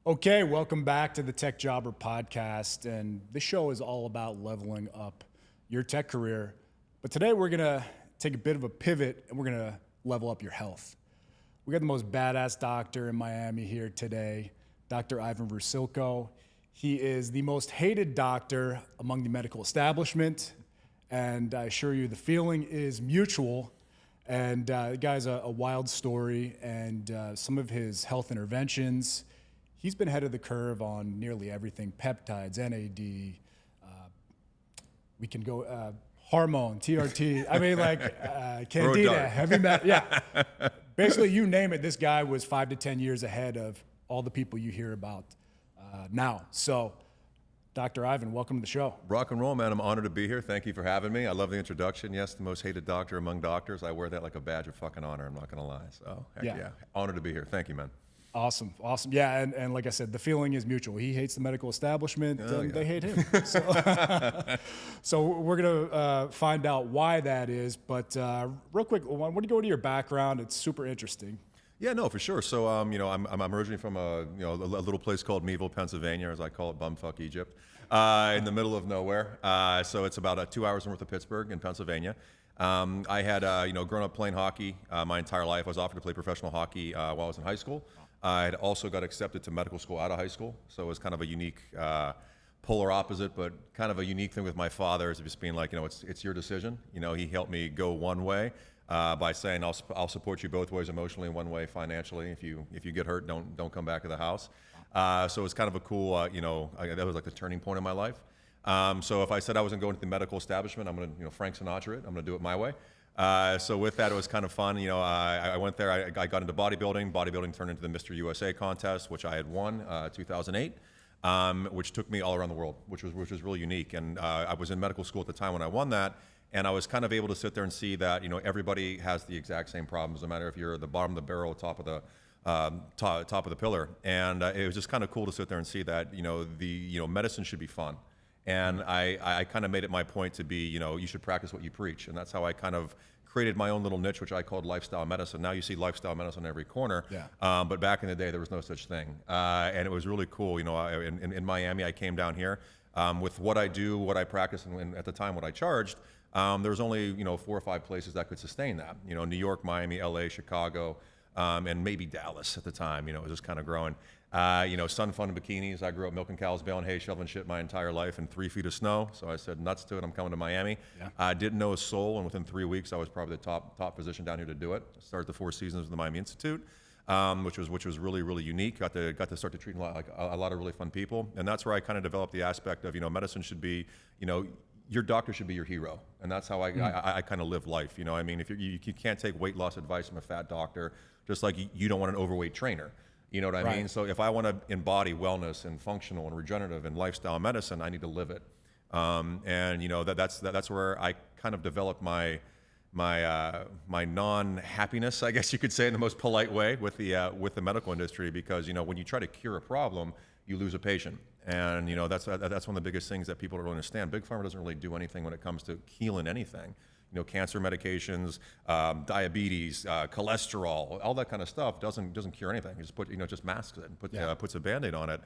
Okay, welcome back to the Tech Jobber podcast. And this show is all about leveling up your tech career. But today we're going to take a bit of a pivot and we're going to level up your health. We got the most badass doctor in Miami here today, Dr. Ivan Rusilko. He is the most hated doctor among the medical establishment. And I assure you the feeling is mutual. And the guy's a wild story, and some of his health interventions, he's been ahead of the curve on nearly everything: peptides, NAD, we can go hormone, TRT. I mean, like candida, heavy metal. Yeah, basically, you name it. This guy was 5 to 10 years ahead of all the people you hear about now. So, Dr. Ivan, welcome to the show. Rock and roll, man. I'm honored to be here. Thank you for having me. I love the introduction. Yes, the most hated doctor among doctors. I wear that like a badge of fucking honor. I'm not going to lie. So, heck yeah. Honored to be here. Thank you, man. Awesome. Yeah, and like I said, the feeling is mutual. He hates the medical establishment, and they hate him. So we're going to find out why that is. But real quick, I want to go to your background. It's super interesting. Yeah, no, for sure. So, I'm originally from a little place called Meeville, Pennsylvania, as I call it, bumfuck Egypt, in the middle of nowhere. So it's about 2 hours north of Pittsburgh in Pennsylvania. I had, grown up playing hockey my entire life. I was offered to play professional hockey while I was in high school. I had also got accepted to medical school out of high school. So it was kind of a unique, polar opposite, but kind of a unique thing with my father is just being like, it's your decision. He helped me go one way. By saying I'll support you both ways, emotionally and one way financially. If you get hurt, don't come back to the house. So it's kind of a cool, that was like the turning point in my life. So if I said I wasn't going to the medical establishment, I'm going to Frank Sinatra it. I'm going to do it my way. So with that, it was kind of fun. I went there. I got into bodybuilding. Bodybuilding turned into the Mr. USA contest, which I had won 2008. Which took me all around the world, which was really unique. And I was in medical school at the time when I won that. And I was kind of able to sit there and see that everybody has the exact same problems, no matter if you're at the bottom of the barrel, top of the pillar. And it was just kind of cool to sit there and see that medicine should be fun. And I kind of made it my point to be you should practice what you preach, and that's how I kind of created my own little niche, which I called lifestyle medicine. Now you see lifestyle medicine on every corner. Yeah. But back in the day, there was no such thing, and it was really cool. In Miami, I came down here with what I do, what I practice, and at the time what I charged. There was only 4 or 5 places that could sustain that. New York, Miami, LA, Chicago, and maybe Dallas at the time. It was just kind of growing. Sun fun bikinis. I grew up milking cows, baling hay, shoveling shit my entire life in 3 feet of snow. So I said nuts to it. I'm coming to Miami. Yeah. I didn't know a soul, and within 3 weeks, I was probably the top physician down here to do it. Started the 4 seasons of the Miami Institute. Which was really, really unique. Got to start to treat a lot of really fun people, and that's where I kind of developed the aspect of medicine should be your doctor should be your hero, and that's how I kind of live life. I mean, if you can't take weight loss advice from a fat doctor, just like you don't want an overweight trainer. You know what I mean? So if I want to embody wellness and functional and regenerative and lifestyle medicine, I need to live it. That's where I kind of developed my non-happiness, I guess you could say, in the most polite way with the medical industry, because when you try to cure a problem, you lose a patient, and that's one of the biggest things that people don't understand. Big pharma doesn't really do anything when it comes to healing anything. Cancer medications, diabetes, cholesterol, all that kind of stuff doesn't cure anything. You just just masks it and puts a Band-Aid on it.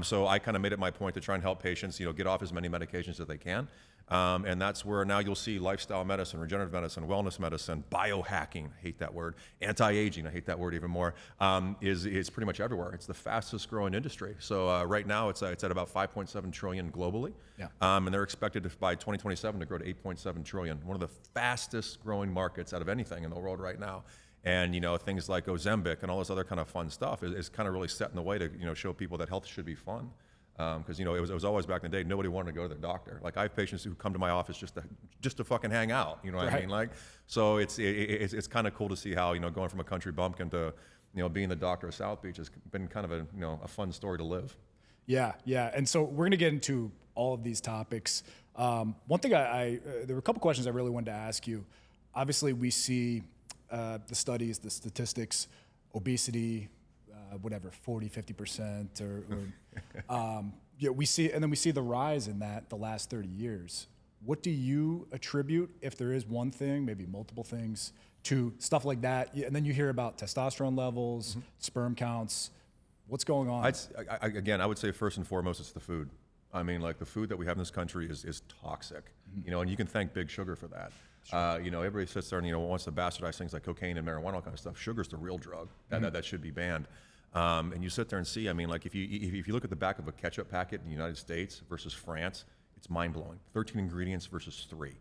So I kind of made it my point to try and help patients, get off as many medications as they can. And that's where now you'll see lifestyle medicine, regenerative medicine, wellness medicine, biohacking, I hate that word, anti-aging, I hate that word even more, is pretty much everywhere. It's the fastest growing industry. So right now it's at about 5.7 trillion globally. Yeah. And they're expected by 2027 to grow to 8.7 trillion, one of the fastest growing markets out of anything in the world right now. And things like Ozempic and all this other kind of fun stuff is kind of really setting the way to show people that health should be fun. Because it was always back in the day, nobody wanted to go to their doctor. Like I have patients who come to my office just to fucking hang out. You know what I mean? Like, so it's kind of cool to see how going from a country bumpkin to being the doctor of South Beach has been kind of a fun story to live. Yeah. And so we're gonna get into all of these topics. One thing there were a couple questions I really wanted to ask you. Obviously, we see the studies, the statistics, obesity. 40, 50%, we see the rise in that the last 30 years. What do you attribute, if there is one thing, maybe multiple things, to stuff like that? And then you hear about testosterone levels, sperm counts. What's going on? Again, I would say first and foremost, it's the food. I mean, like the food that we have in this country is toxic, you know, and you can thank Big Sugar for that. Sure. You know, everybody sits there and, you know, wants to bastardize things like cocaine and marijuana, all kind of stuff. Sugar's the real drug that should be banned. And you sit there and see, I mean, like if you look at the back of a ketchup packet in the United States versus France, it's mind blowing. 13 ingredients versus 3.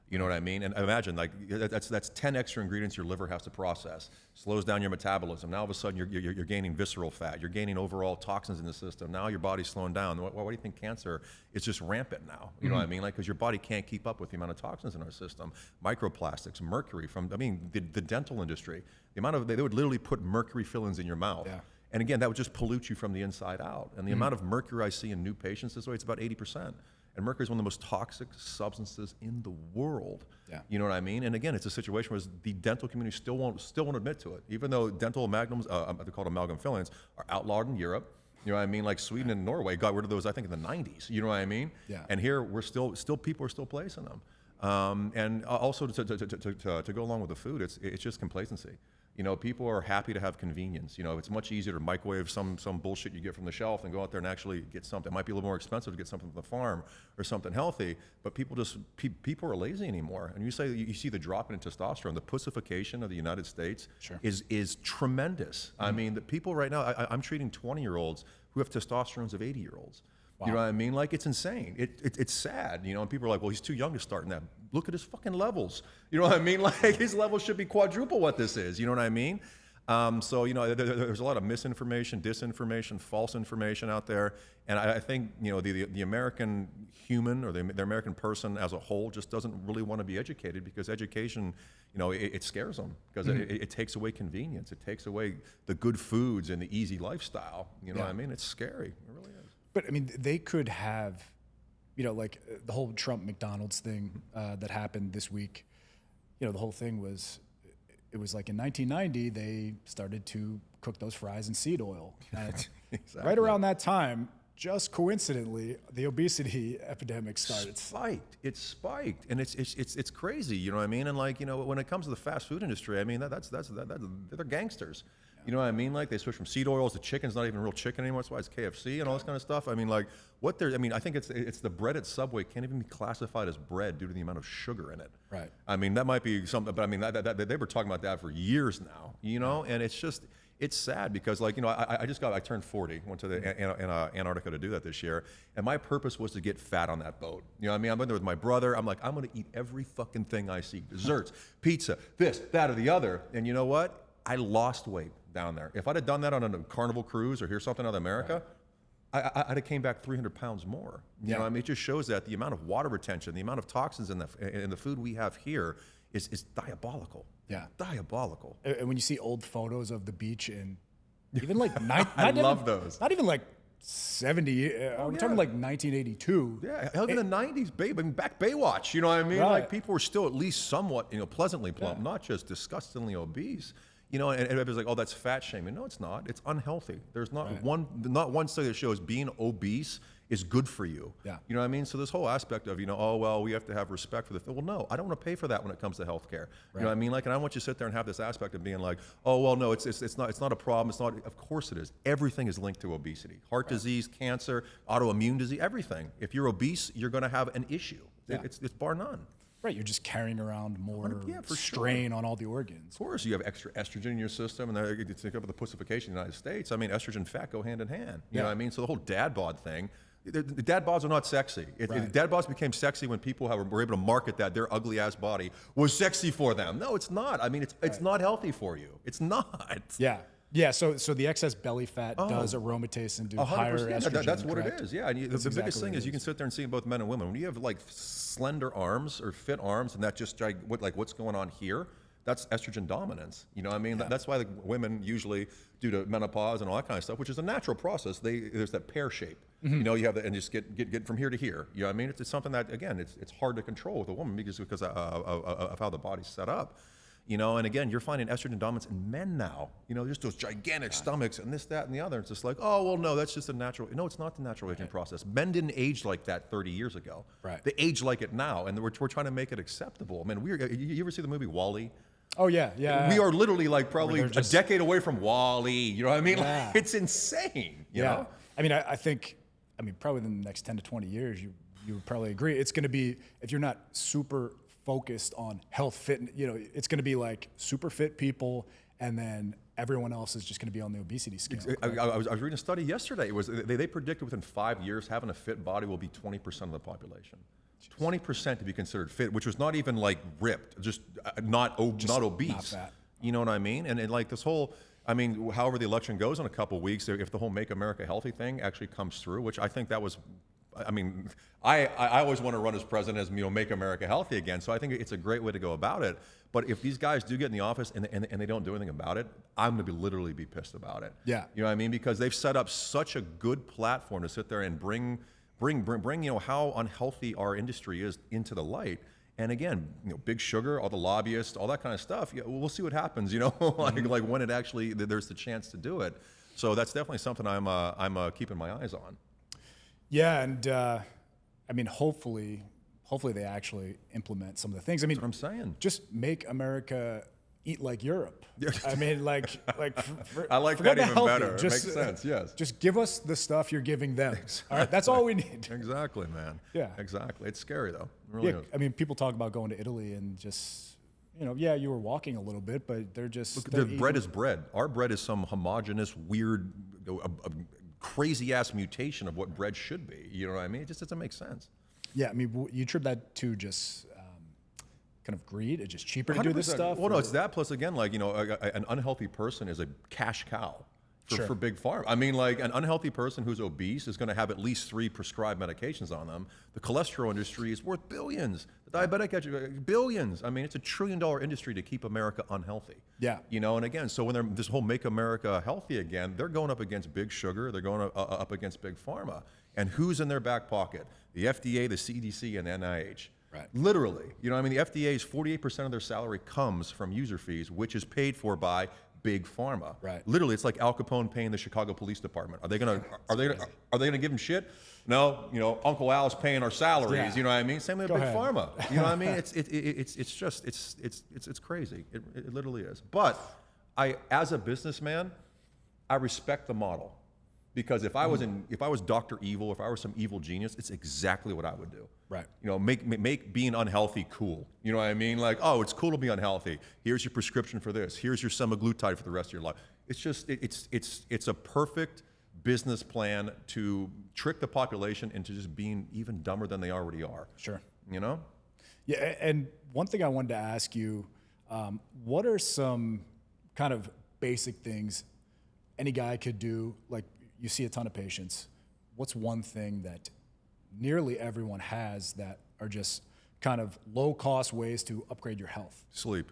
You know what I mean? And imagine, like, that's 10 extra ingredients your liver has to process. Slows down your metabolism. Now all of a sudden you're gaining visceral fat. You're gaining overall toxins in the system. Now your body's slowing down. Why do you think cancer is just rampant now? You know what I mean? Like, because your body can't keep up with the amount of toxins in our system. Microplastics, mercury from, I mean, the dental industry. The amount of, they would literally put mercury fillings in your mouth. Yeah. And again, that would just pollute you from the inside out. And the amount of mercury I see in new patients this way, it's about 80%. And mercury is one of the most toxic substances in the world. Yeah. You know what I mean? And again, it's a situation where the dental community still won't admit to it. Even though dental amalgams, they're called amalgam fillings, are outlawed in Europe. You know what I mean? Like Sweden and Norway got rid of those, I think, in the 90s. You know what I mean? Yeah. And here, we're still people are still placing them. And also to go along with the food, it's just complacency. You know, people are happy to have convenience. You know, it's much easier to microwave some bullshit you get from the shelf than go out there and actually get something. It might be a little more expensive to get something from the farm or something healthy, but people are lazy anymore. And you see the drop in testosterone, the pussification of the United States is tremendous. I mean, the people right now, I'm treating 20-year-olds who have testosterones of 80-year-olds. Wow. You know what I mean? Like, it's insane. It's sad, you know, and people are like, well, he's too young to start in that. Look at his fucking levels. You know what I mean? Like, his levels should be quadruple what this is. You know what I mean? So, you know, there's a lot of misinformation, disinformation, false information out there. And I think, you know, the American human or the American person as a whole just doesn't really want to be educated, because education, you know, it scares them, because it takes away convenience. It takes away the good foods and the easy lifestyle. You know what I mean? It's scary. It really is. But I mean, they could have, you know, like the whole Trump McDonald's thing that happened this week. You know, the whole thing was, it was like in 1990, they started to cook those fries in seed oil. Exactly. Right around that time, just coincidentally, the obesity epidemic started. It spiked, and it's crazy. You know what I mean? And like, you know, when it comes to the fast food industry, I mean, they're gangsters. You know what I mean? Like, they switch from seed oils to chicken's not even real chicken anymore. That's why it's KFC and all this kind of stuff. I mean, like, I think it's the bread at Subway can't even be classified as bread due to the amount of sugar in it. Right. I mean, that might be something, but I mean, they were talking about that for years now, you know? And it's sad, because, like, you know, I turned 40, went to the Antarctica to do that this year, and my purpose was to get fat on that boat. You know what I mean? I'm in there with my brother. I'm like, I'm going to eat every fucking thing I see. Desserts, pizza, this, that, or the other. And you know what? I lost weight down there. If I'd have done that on a Carnival cruise or here's something out of America, I'd have came back 300 pounds more. You know what I mean? It just shows that the amount of water retention, the amount of toxins in the food we have here is diabolical. Yeah. Diabolical. And when you see old photos of the beach, and even like I love those. Not even like 70. I'm talking like 1982. Yeah, hell, in the 90s, babe. I mean, back Baywatch. You know what I mean? Right. Like, people were still at least somewhat, you know, pleasantly plump, not just disgustingly obese. You know, and everybody's like, oh, that's fat shaming. No, it's not. It's unhealthy. There's not one study that shows being obese is good for you. Yeah. You know what I mean? So this whole aspect of, you know, oh, well, we have to have respect for the, well, no, I don't want to pay for that when it comes to healthcare. You know what I mean? Like, and I want you to sit there and have this aspect of being like, oh, well, no, it's not a problem. It's not, of course it is. Everything is linked to obesity. Heart disease, cancer, autoimmune disease, everything. If you're obese, you're going to have an issue. Yeah. It's bar none. Right, you're just carrying around more strain on all the organs. Of course, you have extra estrogen in your system, and you think of the pussification in the United States. I mean, estrogen and fat go hand in hand. You know what I mean? So the whole dad bod thing, the dad bods are not sexy. Dad bods became sexy when people were able to market that their ugly ass body was sexy for them. No, it's not. I mean, it's not healthy for you. It's not. Yeah. Yeah, so the excess belly fat does aromatase and do higher estrogen. That's what it is. Yeah, and the biggest thing is you can sit there and see in both men and women. When you have like slender arms or fit arms, and that just what's going on here, that's estrogen dominance. You know what I mean? Yeah. That's why the women usually, due to menopause and all that kind of stuff, which is a natural process, there's that pear shape. You know, you have that, and just get from here to here. You know what I mean? It's something that, again, it's hard to control with a woman because of how the body's set up. You know, and again, you're finding estrogen dominance in men now. You know, just those gigantic stomachs and this, that, and the other. It's just like, oh, well, no, that's just a natural. No, it's not the natural aging process. Men didn't age like that 30 years ago. Right. They age like it now, and we're trying to make it acceptable. I mean, you ever see the movie WALL-E? Oh yeah, yeah. We are literally like probably they're just- a decade away from Wall-E. You know what I mean? Yeah. Like, it's insane. You know? I mean, I think, probably in the next 10 to 20 years, you would probably agree. It's going to be, if you're not super focused on health, fit, it's going to be like super fit people, and then everyone else is just going to be on the obesity scale. I was reading a study yesterday. It was they predicted within 5 years having a fit body will be 20% of the population. 20% to be considered fit, which was not even like ripped, just not obese. Not fat. You know what I mean? And like this whole, however the election goes in a couple of weeks, if the whole Make America Healthy thing actually comes through, which I think that was, I always want to run as president as, Make America Healthy again. So I think it's a great way to go about it. But if these guys do get in the office and they don't do anything about it, I'm going to literally be pissed about it. Yeah. You know what I mean? Because they've set up such a good platform to sit there and bring how unhealthy our industry is into the light. And again, big sugar, all the lobbyists, all that kind of stuff. Yeah, we'll see what happens. Like when it actually there's the chance to do it. So that's definitely something I'm keeping my eyes on. Yeah, and hopefully they actually implement some of the things. That's what I'm saying. Just make America eat like Europe. I like that even healthy. better. It makes sense. Yes. Just give us the stuff you're giving them. Exactly. All right, that's all we need. Exactly, man. Yeah. Exactly. It's scary though. It really is. People talk about going to Italy and just, you were walking a little bit, but they're just. Look, the bread is bread. Our bread is some homogenous, weird, crazy ass mutation of what bread should be. You know what I mean? It just doesn't make sense. Yeah, you attribute that to just kind of greed. It's just cheaper to do this 100%. stuff. Well, no, it's that plus again, like an unhealthy person is a cash cow for big pharma. An unhealthy person who's obese is going to have at least 3 prescribed medications on them. The cholesterol industry is worth billions. The diabetic billions. It's a $1 trillion industry to keep America unhealthy. Yeah. And again, so when this whole Make America Healthy again, they're going up against big sugar. They're going up against big pharma. And who's in their back pocket? The FDA, the CDC, and NIH. Right. Literally. The FDA's 48% of their salary comes from user fees, which is paid for by big pharma. Right. Literally, it's like Al Capone paying the Chicago Police Department. Are they gonna give him shit? No. Uncle Al's paying our salaries. Yeah. You know what I mean? Same with big pharma. You know what I mean? It's crazy. It literally is. But as a businessman, I respect the model. Because if I was Dr. Evil, if I were some evil genius, it's exactly what I would do. Right. Make being unhealthy cool. You know what I mean? Like, oh, it's cool to be unhealthy. Here's your prescription for this. Here's your semaglutide for the rest of your life. It's just it's a perfect business plan to trick the population into just being even dumber than they already are. Sure. Yeah, and one thing I wanted to ask you, what are some kind of basic things any guy could do? Like, you see a ton of patients. What's one thing that nearly everyone has that are just kind of low-cost ways to upgrade your health? Sleep.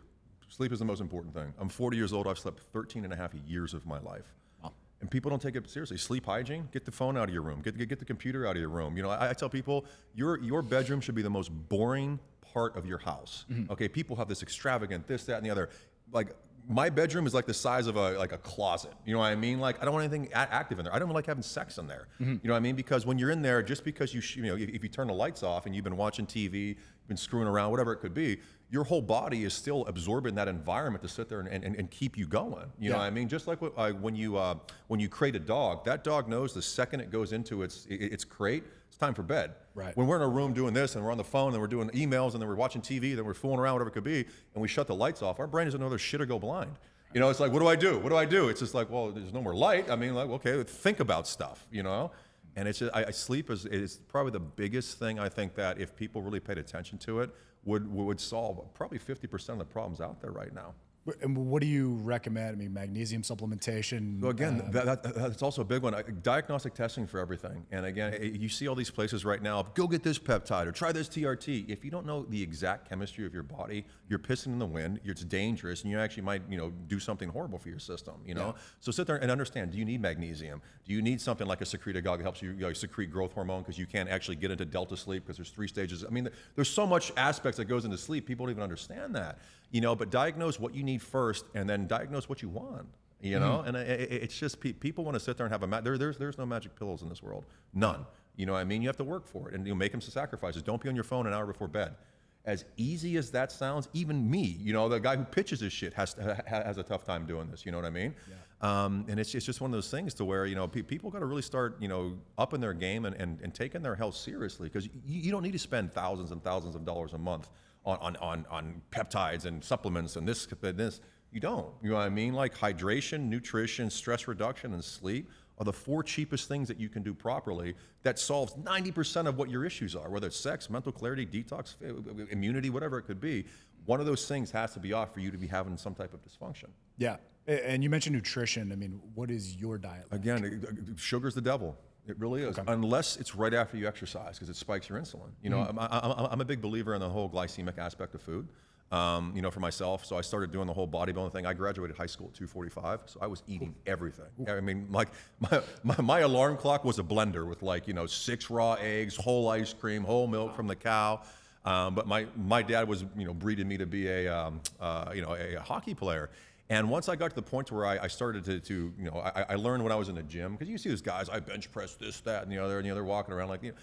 Sleep is the most important thing. I'm 40 years old. I've slept 13 and a half years of my life. Wow. And people don't take it seriously. Sleep hygiene, get the phone out of your room. Get the computer out of your room. I tell people, your bedroom should be the most boring part of your house. Mm-hmm. Okay, people have this extravagant, this, that, and the other. Like, my bedroom is like the size of a closet. You know what I mean? Like, I don't want anything active in there. I don't like having sex in there. Mm-hmm. You know what I mean? Because when you're in there, just because if you turn the lights off and you've been watching TV, you've been screwing around, whatever it could be, your whole body is still absorbing that environment to sit there and keep you going. You know what I mean? Just like when you crate a dog, that dog knows the second it goes into its crate, it's time for bed. Right. When we're in a room doing this and we're on the phone and we're doing emails and then we're watching TV, then we're fooling around, whatever it could be, and we shut the lights off, our brain doesn't know there's shit or go blind. It's like, what do I do? What do I do? It's just like, well, there's no more light. Okay, think about stuff, And it's just, sleep is probably the biggest thing I think that if people really paid attention to it, would solve probably 50% of the problems out there right now. And what do you recommend? Magnesium supplementation. Well, again, that's also a big one. Diagnostic testing for everything. And again, you see all these places right now. Go get this peptide or try this TRT. If you don't know the exact chemistry of your body, you're pissing in the wind. It's dangerous, and you actually might, do something horrible for your system. Yeah. So sit there and understand. Do you need magnesium? Do you need something like a secretagogue that helps you, secrete growth hormone because you can't actually get into delta sleep because there's 3 stages. There's so much aspects that goes into sleep. People don't even understand that. But diagnose what you need first, and then diagnose what you want. And it's just people want to sit there and have there's no magic pills in this world, none. You have to work for it, and make them some sacrifices. Don't be on your phone an hour before bed. as easy as that sounds, even me, you know, the guy who pitches his shit has a tough time doing this. You know what I mean? Yeah. And it's just one of those things to where, you know, people got to really start, you know, upping their game and taking their health seriously, because you don't need to spend thousands and thousands of dollars a month on peptides and supplements and this. You don't. You know what I mean? Like hydration, nutrition, stress reduction, and sleep are the 4 cheapest things that you can do properly that solves 90% of what your issues are, whether it's sex, mental clarity, detox, immunity, whatever it could be. One of those things has to be off for you to be having some type of dysfunction. Yeah. And you mentioned nutrition. I mean, what is your diet like? Again, sugar's the devil. It really is, unless it's right after you exercise, because it spikes your insulin. You know, I'm a big believer in the whole glycemic aspect of food. You know, for myself, so I started doing the whole bodybuilding thing. I graduated high school at 2:45, so I was eating everything. I mean, like my alarm clock was a blender with, like, you know, 6 raw eggs, whole ice cream, whole milk from the cow. But my dad was, you know, breeding me to be a you know, a hockey player. And once I got to the point where I started to you know, I learned when I was in the gym, because you see those guys, I bench press this, that, and the other, and they're walking around like, you know,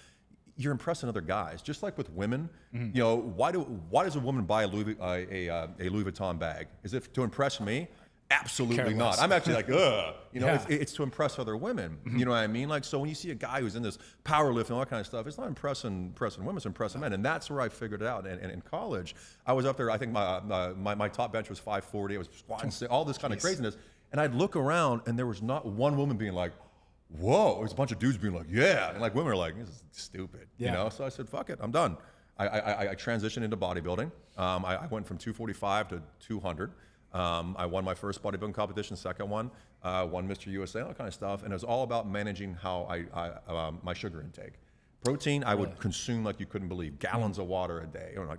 you're impressing other guys. Just like with women, you know, why does a woman buy a Louis Vuitton bag? Is it to impress me? Absolutely not. I'm actually like, ugh. You know, it's to impress other women. You know what I mean? Like, so when you see a guy who's in this powerlifting and all that kind of stuff, it's not impressing women, it's impressing men. And that's where I figured it out. And in college, I was up there, I think my top bench was 540. I was squatting, all this kind of craziness. And I'd look around and there was not one woman being like, whoa. It was a bunch of dudes being like, yeah. And like women are like, this is stupid. You know? So I said, fuck it, I'm done. I transitioned into bodybuilding. I went from 245 to 200. I won my first bodybuilding competition, second one, won Mr. USA, all that kind of stuff. And it was all about managing how my sugar intake. Protein, I would consume like you couldn't believe, gallons of water a day, or not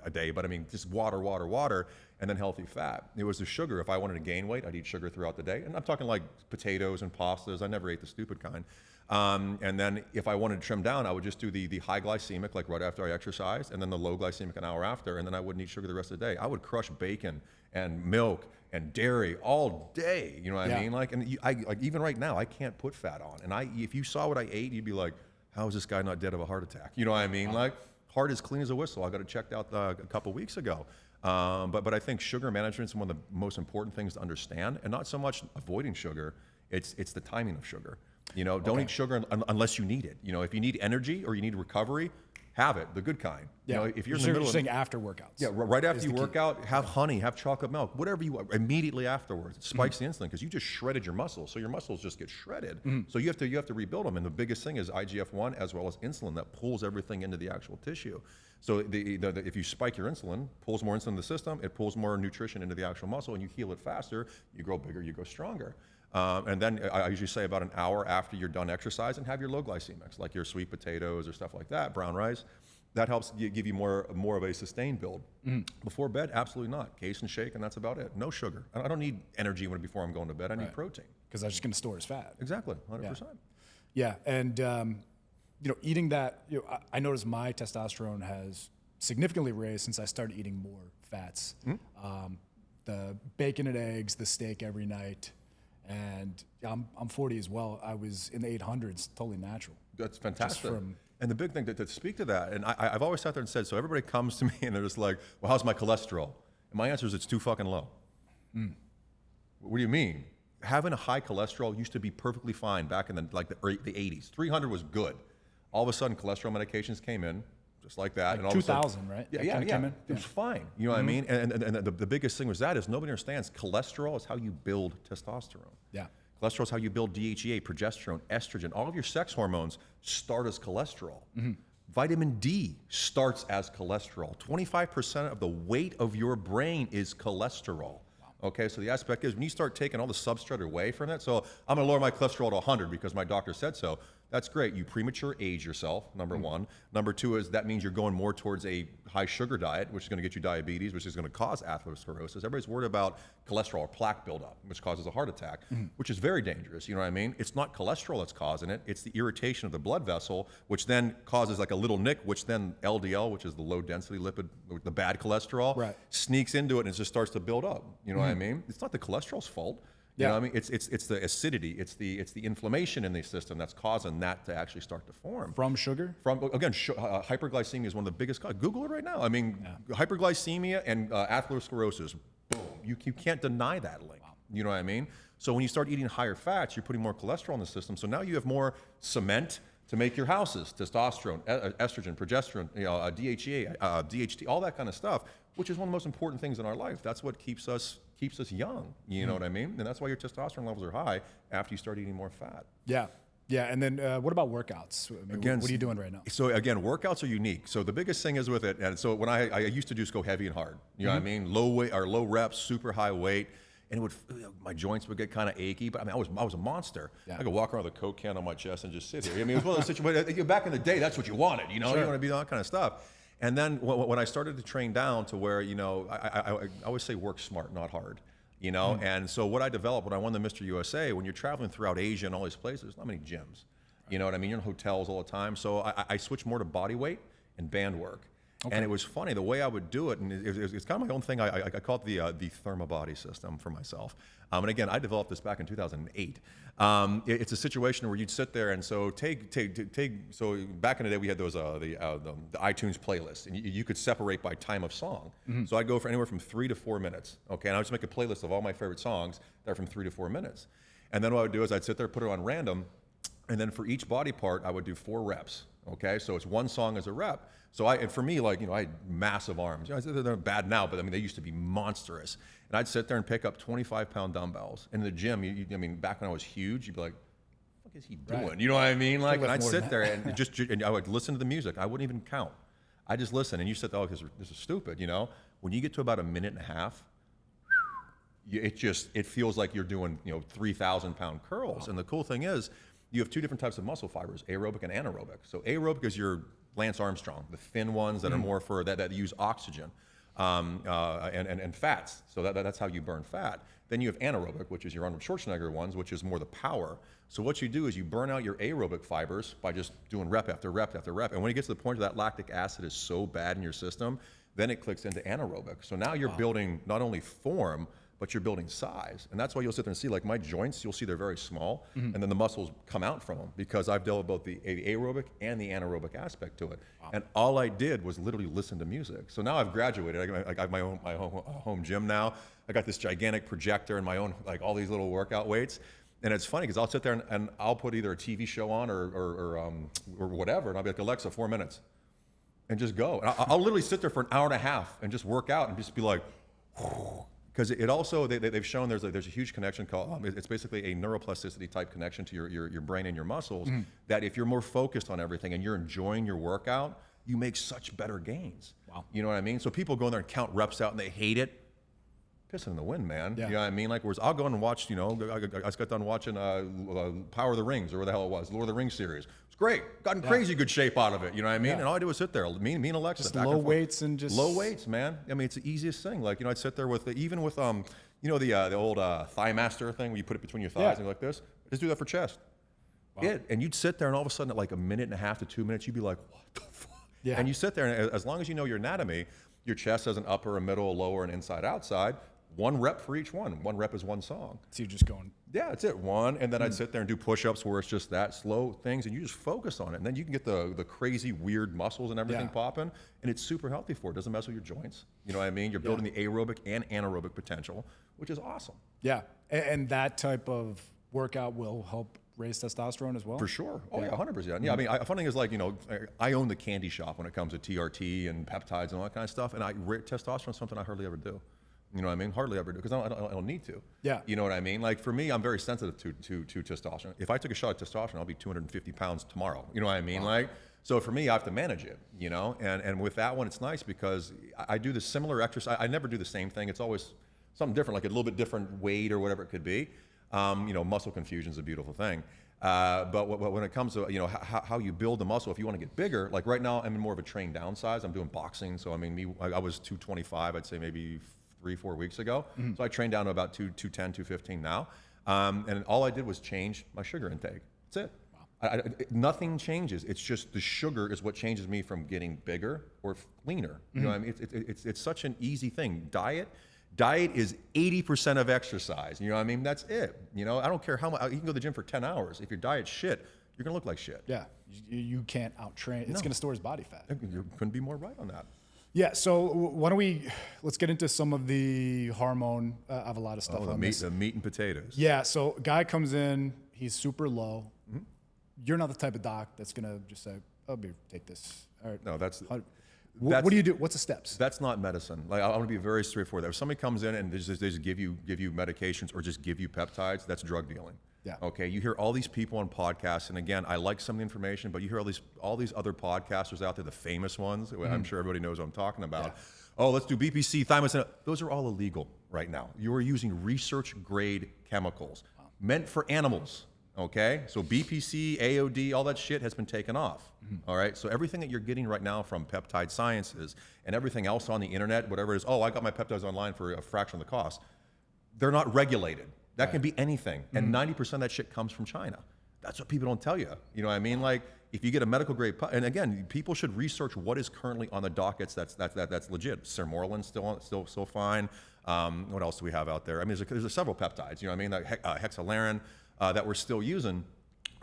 a day, but I mean just water, and then healthy fat. It was the sugar. If I wanted to gain weight, I'd eat sugar throughout the day. And I'm talking like potatoes and pastas. I never ate the stupid kind. And then if I wanted to trim down, I would just do the high glycemic, like right after I exercised, and then the low glycemic an hour after, and then I wouldn't eat sugar the rest of the day. I would crush bacon and milk and dairy all day. You know what I mean? Like, and like even right now, I can't put fat on. And if you saw what I ate, you'd be like, how is this guy not dead of a heart attack? You know what I mean? Like, heart is clean as a whistle. I got it checked out a couple weeks ago. But I think sugar management is one of the most important things to understand, and not so much avoiding sugar. It's the timing of sugar. You know, don't eat sugar unless you need it. You know, if you need energy or you need recovery, have it, the good kind. You know, if you're in the middle of after workouts. Yeah, right after you work out, have honey, have chocolate milk, whatever you want, immediately afterwards. It spikes the insulin because you just shredded your muscles, so your muscles just get shredded. So you have to rebuild them, and the biggest thing is IGF-1 as well as insulin that pulls everything into the actual tissue. So if you spike your insulin, pulls more insulin in the system, it pulls more nutrition into the actual muscle, and you heal it faster. You grow bigger, you grow stronger. And then I usually say about an hour after you're done exercising, have your low glycemics, like your sweet potatoes or stuff like that, brown rice. That helps give you more of a sustained build. Before bed, absolutely not. Case and shake, and that's about it. No sugar. I don't need energy before I'm going to bed. I need protein. Because that's just going to store as fat. Exactly, 100%. Yeah, and you know, eating that, you know, I noticed my testosterone has significantly raised since I started eating more fats. The bacon and eggs, the steak every night. And I'm 40 as well. I was in the 800s, totally natural. That's fantastic. And the big thing to speak to that, and I've always sat there and said, so everybody comes to me and they're just like, well, how's my cholesterol? And my answer is it's too fucking low. What do you mean? Having a high cholesterol used to be perfectly fine back in the 80s. 300 was good. All of a sudden, cholesterol medications came in, just like that. Like and all 2000, right? Yeah. It was fine. You know what I mean? And the biggest thing was that is nobody understands cholesterol is how you build testosterone. Yeah. Cholesterol is how you build DHEA, progesterone, estrogen. All of your sex hormones start as cholesterol. Vitamin D starts as cholesterol. 25% of the weight of your brain is cholesterol. Okay, so the aspect is when you start taking all the substrate away from it, so I'm gonna lower my cholesterol to 100 because my doctor said so. That's great. You premature age yourself, number one. Number two is that means you're going more towards a high sugar diet, which is going to get you diabetes, which is going to cause atherosclerosis. Everybody's worried about cholesterol or plaque buildup, which causes a heart attack, which is very dangerous. You know what I mean? It's not cholesterol that's causing it. It's the irritation of the blood vessel, which then causes like a little nick, which then LDL, which is the low density lipid, the bad cholesterol, sneaks into it and it just starts to build up. You know what I mean? It's not the cholesterol's fault. You know what I mean? It's the acidity, it's the inflammation in the system that's causing that to actually start to form. From sugar? From again, hyperglycemia is one of the biggest. Google it right now. I mean, hyperglycemia and atherosclerosis. Boom. You can't deny that link. Wow. You know what I mean? So when you start eating higher fats, you're putting more cholesterol in the system. So now you have more cement to make your houses: testosterone, estrogen, progesterone, DHEA, DHT, all that kind of stuff, which is one of the most important things in our life. That's what keeps us young. You know what I mean? And that's why your testosterone levels are high after you start eating more fat. Yeah. Yeah, and then what about workouts? I mean, Again, what are you doing right now? So again, workouts are unique. So the biggest thing is with it, and so when I used to just go heavy and hard. You know what I mean? Low weight or low reps, super high weight, and it would my joints would get kind of achy. But I mean, I was a monster. I could walk around with a Coke can on my chest and just sit here. I mean, it was one of those situations. Back in the day, that's what you wanted. You know, you want to be that kind of stuff. And then when I started to train down to where I always say work smart, not hard. You know, and so what I developed when I won the Mr. USA, when you're traveling throughout Asia and all these places, there's not many gyms. You know what I mean? You're in hotels all the time. So I switched more to body weight and band work. Okay. And it was funny, the way I would do it, and it's kind of my own thing. I call it the thermobody system for myself. And again, I developed this back in 2008. It's a situation where you'd sit there, and so so back in the day we had those the iTunes playlists, and you could separate by time of song. So I'd go for anywhere from 3 to 4 minutes. Okay, and I would just make a playlist of all my favorite songs that are from 3 to 4 minutes. And then what I would do is I'd sit there, put it on random, and then for each body part I would do 4 reps. Okay, so it's one song as a rep. So for me, like, I had massive arms. They're bad now, but I mean, they used to be monstrous. And I'd sit there and pick up 25-pound dumbbells. In the gym, I mean, back when I was huge, you'd be like, what the fuck is he doing? Right. You know what I mean? Like, and I'd sit there and I would listen to the music. I wouldn't even count. I just listen. And you said, oh, this is stupid, When you get to about a minute and a half, it feels like you're doing, 3,000-pound curls. Wow. And the cool thing is, you have 2 different types of muscle fibers, aerobic and anaerobic. So aerobic is your Lance Armstrong, the thin ones that are more for that use oxygen and fats. So that's how you burn fat. Then you have anaerobic, which is your Arnold Schwarzenegger ones, which is more the power. So what you do is you burn out your aerobic fibers by just doing rep after rep after rep. And when you get to the point where that lactic acid is so bad in your system, then it clicks into anaerobic. So now you're building not only form, but you're building size. And that's why you'll sit there and see, like my joints, you'll see they're very small, and then the muscles come out from them because I've dealt with both the aerobic and the anaerobic aspect to it. Wow. And all I did was literally listen to music. So now I've graduated. I have my own home gym now. I got this gigantic projector and my own, like all these little workout weights. And it's funny because I'll sit there and I'll put either a TV show on or whatever, and I'll be like, Alexa, 4 minutes, and just go. And I'll literally sit there for an hour and a half and just work out and just be like, because it also, they've shown there's a huge connection called, it's basically a neuroplasticity type connection to your brain and your muscles, that if you're more focused on everything and you're enjoying your workout, you make such better gains. Wow. You know what I mean? So people go in there and count reps out and they hate it. Pissing in the wind, man. Yeah. You know what I mean? Like, whereas I'll go and watch, I just got done watching Power of the Rings, or what the hell it was, Lord of the Rings series. It's great. Gotten crazy good shape out of it. You know what I mean? And all I did was sit there, me and Alexa. Just low weights and just... Low weights, man. I mean, it's the easiest thing. Like, I'd sit there with, the old Thigh Master thing where you put it between your thighs and go like this. Just do that for chest. Wow. And you'd sit there and all of a sudden at like a minute and a half to 2 minutes, you'd be like, what the fuck? Yeah. And you sit there and as long as you know your anatomy, your chest has an upper, a middle, a lower, and inside, outside. 1 rep for each one. 1 rep is 1 song. So you're just going... Yeah, that's it. 1, and then I'd sit there and do push-ups where it's just that slow things, and you just focus on it. And then you can get the crazy, weird muscles and everything popping, and it's super healthy for it. It doesn't mess with your joints. You know what I mean? You're building the aerobic and anaerobic potential, which is awesome. Yeah, and that type of workout will help raise testosterone as well? For sure. Oh, yeah, 100%. Yeah, I mean, funny thing is, like, I own the candy shop when it comes to TRT and peptides and all that kind of stuff, and testosterone is something I hardly ever do. You know what I mean? Hardly ever do, because I don't need to. Yeah. You know what I mean? Like, for me, I'm very sensitive to testosterone. If I took a shot of testosterone, I'll be 250 pounds tomorrow. You know what I mean? Wow. Like, so for me, I have to manage it, And with that one, it's nice because I do the similar exercise. I never do the same thing. It's always something different, like a little bit different weight or whatever it could be. Muscle confusion is a beautiful thing. But when it comes to how you build the muscle, if you want to get bigger, like right now I'm in more of a trained down size. I'm doing boxing, so I mean, I was 225, I'd say maybe 3-4 weeks ago. So I trained down to about 210, 215 now. And all I did was change my sugar intake. That's it. Wow. Nothing changes. It's just the sugar is what changes me from getting bigger or leaner. You know what I mean? It's such an easy thing. Diet Diet is 80% of exercise. You know what I mean? That's it. You know, I don't care how much, you can go to the gym for 10 hours. If your diet's shit, you're gonna look like shit. Yeah, you can't out-train. It's gonna store his body fat. You couldn't be more right on that. Yeah, so why don't let's get into some of the hormone. I have a lot of stuff on this. The meat and potatoes. Yeah, so guy comes in, he's super low. You're not the type of doc that's gonna just say, "Oh, take this." All right. No, what do you do? What's the steps? That's not medicine. Like, I want to be very straightforward. If somebody comes in and they just give you medications or just give you peptides, that's drug dealing. Yeah. Okay. You hear all these people on podcasts, and again, I like some of the information, but you hear all these other podcasters out there, the famous ones. I'm sure everybody knows what I'm talking about. Yeah. Oh, let's do BPC, thymosin. Those are all illegal right now. You are using research grade chemicals meant for animals. Okay, so BPC, AOD, all that shit has been taken off. All right, so everything that you're getting right now from Peptide Sciences and everything else on the internet, whatever it is, oh, I got my peptides online for a fraction of the cost. They're not regulated. That can be anything, and 90% of that shit comes from China. That's what people don't tell you. You know what I mean? Like, if you get a medical grade, and again, people should research what is currently on the dockets that's legit. Sermorelin still fine. What else do we have out there? I mean, there's several peptides. You know what I mean? Like hexalarin. That we're still using,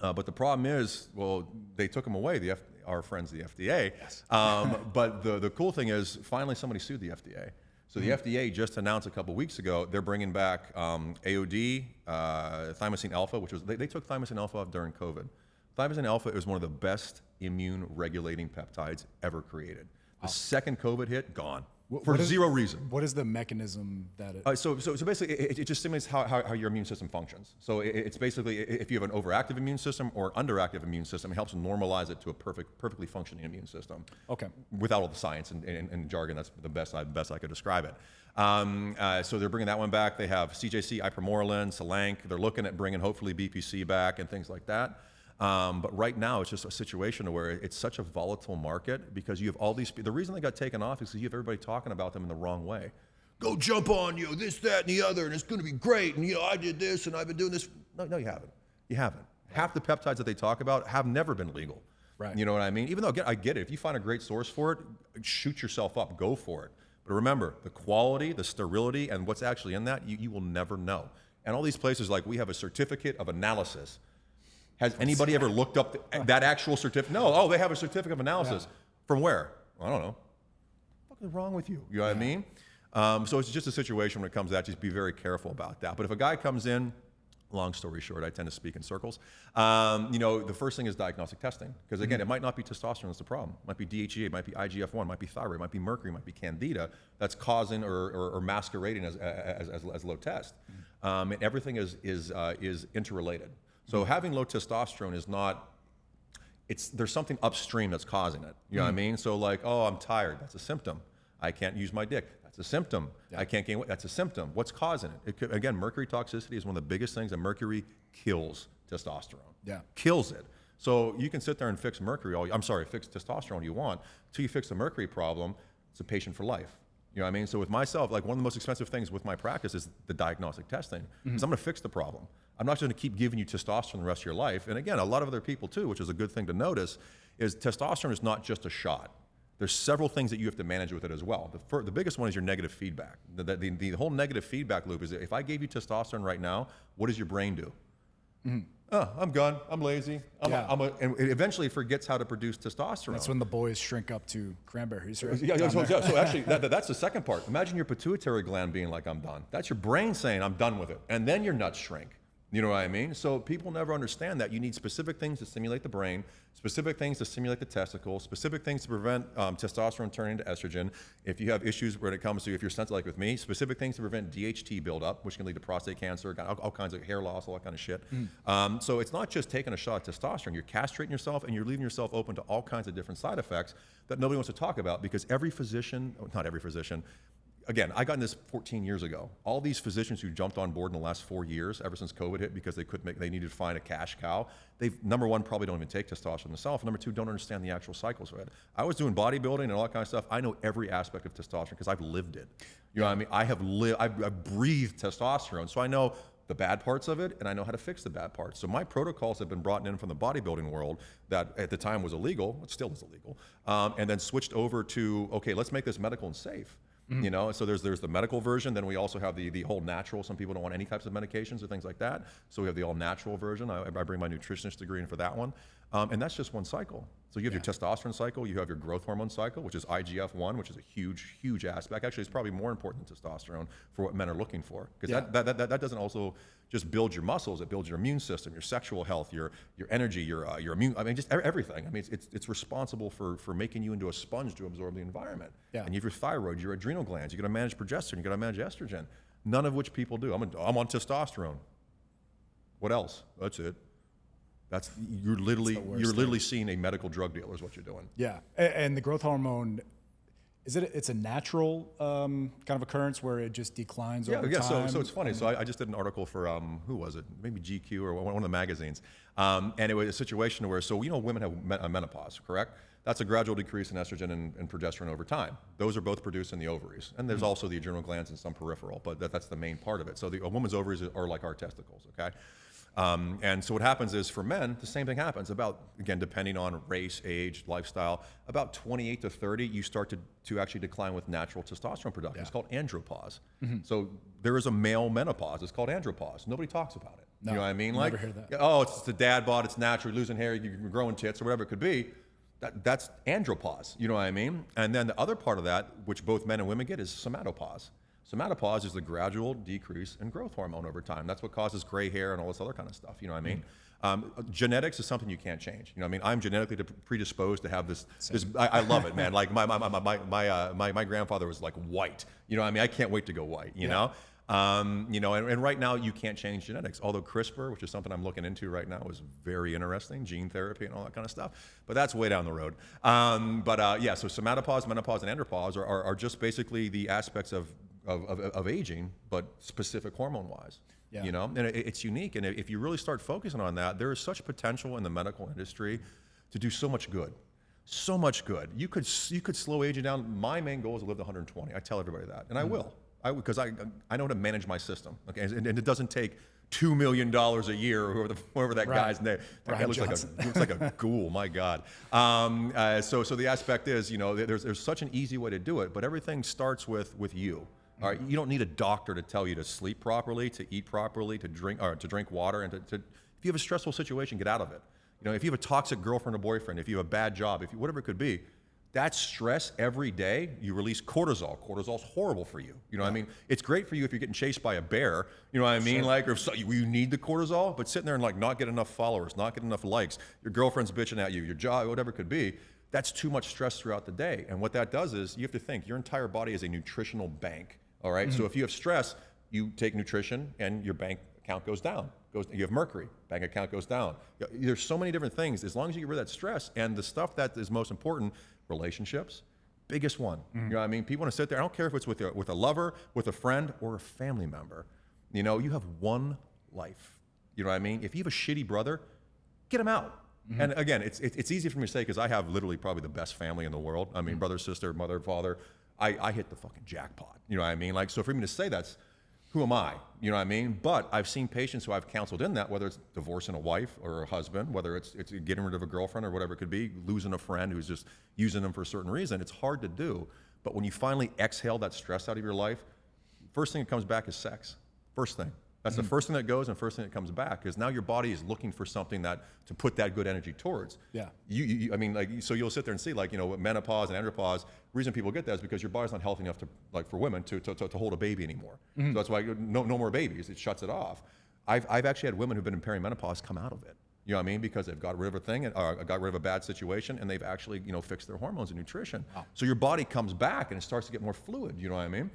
but the problem is, well, they took them away, our friends, the FDA. Yes. But the cool thing is, finally somebody sued the FDA. So the FDA just announced a couple weeks ago, they're bringing back AOD, thymosin alpha, which was, they took thymosin alpha off during COVID. Thymosin alpha is one of the best immune regulating peptides ever created. The second COVID hit, gone. For zero reason. What is the mechanism that it... So basically, it just simulates how your immune system functions. So it's basically, if you have an overactive immune system or underactive immune system, it helps normalize it to a perfectly functioning immune system. Okay. Without all the science and jargon, that's the best I could describe it. So they're bringing that one back. They have CJC, ipamorelin, Salank. They're looking at bringing hopefully BPC back and things like that. But right now, it's just a situation where it's such a volatile market because you have all these. The reason they got taken off is because you have everybody talking about them in the wrong way. Go jump on this, that, and the other, and it's going to be great. And I did this, and I've been doing this. No, you haven't. You haven't. Half the peptides that they talk about have never been legal. Right. You know what I mean? Even though I get it. If you find a great source for it, shoot yourself up. Go for it. But remember, the quality, the sterility, and what's actually in that, you will never know. And all these places, like we have a certificate of analysis. Has anybody ever looked up that actual certificate? No. Oh, they have a certificate of analysis. Yeah. From where? I don't know. What is wrong with you? You know what I mean? So it's just a situation when it comes to that. Just be very careful about that. But if a guy comes in, long story short, I tend to speak in circles. The first thing is diagnostic testing. Because again, it might not be testosterone that's the problem. It might be DHEA, it might be IGF-1, it might be thyroid, it might be mercury, it might be candida that's causing or masquerading as low test. And everything is interrelated. So having low testosterone is not, there's something upstream that's causing it. You know what I mean? So like, oh, I'm tired. That's a symptom. I can't use my dick. That's a symptom. Yeah. I can't gain weight. That's a symptom. What's causing it? Again, mercury toxicity is one of the biggest things, and mercury kills testosterone. Yeah. Kills it. So you can sit there and fix fix testosterone all you want. Until you fix the mercury problem, it's a patient for life. You know what I mean? So with myself, like one of the most expensive things with my practice is the diagnostic testing. Because I'm going to fix the problem. I'm not just going to keep giving you testosterone the rest of your life. And again, a lot of other people too, which is a good thing to notice, is testosterone is not just a shot. There's several things that you have to manage with it as well. The biggest one is your negative feedback. The whole negative feedback loop is that if I gave you testosterone right now, what does your brain do? Oh, I'm gone. I'm lazy. And it eventually forgets how to produce testosterone. That's when the boys shrink up to cranberries, right? So actually, that's the second part. Imagine your pituitary gland being like, I'm done. That's your brain saying, I'm done with it. And then your nuts shrink. You know what I mean? So people never understand that you need specific things to stimulate the brain, specific things to stimulate the testicles, specific things to prevent testosterone turning into estrogen. If you have issues when it comes to, if you're sensitive like with me, specific things to prevent DHT buildup, which can lead to prostate cancer, all kinds of hair loss, all that kind of shit. So it's not just taking a shot of testosterone. You're castrating yourself and you're leaving yourself open to all kinds of different side effects that nobody wants to talk about because every physician, not every physician, again, I got in this 14 years ago. All these physicians who jumped on board in the last 4 years, ever since COVID hit, because they needed to find a cash cow. Number one, probably don't even take testosterone themselves. Number two, don't understand the actual cycles of it. I was doing bodybuilding and all that kind of stuff. I know every aspect of testosterone because I've lived it. You know what I mean? I've breathed testosterone, so I know the bad parts of it, and I know how to fix the bad parts. So my protocols have been brought in from the bodybuilding world that at the time was illegal, it still is illegal, and then switched over to, okay, let's make this medical and safe. You know, so there's the medical version. Then we also have the whole natural. Some people don't want any types of medications or things like that. So we have the all natural version. I bring my nutritionist degree in for that one. And that's just one cycle. So you have your testosterone cycle, you have your growth hormone cycle, which is IGF-1, which is a huge, huge aspect. Actually, it's probably more important than testosterone for what men are looking for. Because that doesn't also just build your muscles, it builds your immune system, your sexual health, your energy, your immune, I mean, just everything. I mean, it's responsible for making you into a sponge to absorb the environment. And you have your thyroid, your adrenal glands, you gotta manage progesterone, you gotta manage estrogen, none of which people do. I'm on testosterone. What else? That's it. You're literally seeing a medical drug dealer is what you're doing. Yeah, and the growth hormone, it's a natural kind of occurrence where it just declines over time? So it's funny. So I just did an article for, who was it? Maybe GQ or one of the magazines. And it was a situation where, so women have menopause, correct? That's a gradual decrease in estrogen and progesterone over time. Those are both produced in the ovaries. And there's also the adrenal glands and some peripheral, but that's the main part of it. So a woman's ovaries are like our testicles, okay? And so what happens is for men, the same thing happens. About, again, depending on race, age, lifestyle, about 28 to 30, you start to actually decline with natural testosterone production. It's called andropause. So there is a male menopause. It's called andropause. Nobody talks about it. No, you know what I mean? Never heard that. Oh, it's the dad bod, it's natural, you're losing hair, you're growing tits, or whatever it could be. That's andropause. You know what I mean? And then the other part of that, which both men and women get, is somatopause. Somatopause is the gradual decrease in growth hormone over time. That's what causes gray hair and all this other kind of stuff. You know what I mean? Genetics is something you can't change. You know what I mean? I'm genetically predisposed to have this. I love it, man. Like my grandfather was like white. You know what I mean? I can't wait to go white. You know? And right now you can't change genetics. Although CRISPR, which is something I'm looking into right now, is very interesting. Gene therapy and all that kind of stuff. But that's way down the road. So somatopause, menopause, and andropause are just basically the aspects of aging, but specific hormone-wise. You know, and it's unique. And if you really start focusing on that, there is such potential in the medical industry to do so much good. So much good. You could slow aging down. My main goal is to live to 120. I tell everybody that, and I will. Because I know how to manage my system. Okay, and it doesn't take $2 million a year, or whoever that guy's name. That guy looks like a ghoul. My God. So the aspect is, there's such an easy way to do it, but everything starts with you. All right, you don't need a doctor to tell you to sleep properly, to eat properly, to drink water, and to if you have a stressful situation, get out of it. If you have a toxic girlfriend or boyfriend, if you have a bad job, whatever it could be, that stress every day, you release cortisol. Cortisol's horrible for you. You know what I mean? It's great for you if you're getting chased by a bear. You know what I mean? Like, or if you need the cortisol, but sitting there and not get enough followers, not get enough likes, your girlfriend's bitching at you, your job, whatever it could be, that's too much stress throughout the day. And what that does is you have to think your entire body is a nutritional bank. All right. So if you have stress, you take nutrition and your bank account goes down. You have mercury, bank account goes down. There's so many different things. As long as you get rid of that stress and the stuff that is most important, relationships, biggest one. You know what I mean? People want to sit there. I don't care if it's with a lover, with a friend, or a family member. You have one life. You know what I mean? If you have a shitty brother, get him out. And again, it's easy for me to say because I have literally probably the best family in the world. I mean, brother, sister, mother, father. I hit the fucking jackpot. You know what I mean? Like, so for me to say that's, who am I? You know what I mean? But I've seen patients who I've counseled in that, whether it's divorcing a wife or a husband, whether it's getting rid of a girlfriend or whatever it could be, losing a friend who's just using them for a certain reason. It's hard to do. But when you finally exhale that stress out of your life, first thing that comes back is sex. First thing. That's the first thing that goes and first thing that comes back, because now your body is looking for something to put that good energy towards. Yeah. I mean, so you'll sit there and see, menopause and andropause. The reason people get that is because your body's not healthy enough for women to hold a baby anymore. So that's why no more babies. It shuts it off. I've actually had women who've been in perimenopause come out of it. You know what I mean? Because they've got rid of a thing, got rid of a bad situation, and they've actually fixed their hormones and nutrition. Wow. So your body comes back and it starts to get more fluid. You know what I mean?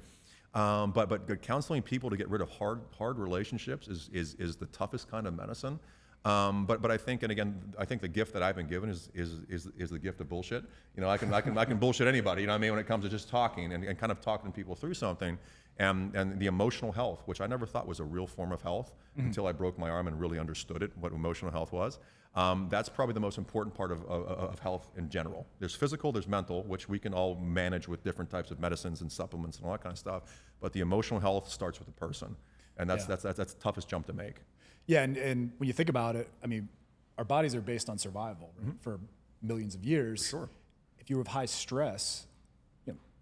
But counseling people to get rid of hard relationships is the toughest kind of medicine. But I think, and again, I think the gift that I've been given is the gift of bullshit. I can bullshit anybody. You know what I mean? When it comes to just talking and kind of talking people through something, and the emotional health, which I never thought was a real form of health until I broke my arm and really understood it, what emotional health was. That's probably the most important part of health in general. There's physical, there's mental, which we can all manage with different types of medicines and supplements and all that kind of stuff. But the emotional health starts with the person, and that's the toughest jump to make. Yeah, and when you think about it, I mean, our bodies are based on survival, right? For millions of years. For sure. If you have high stress,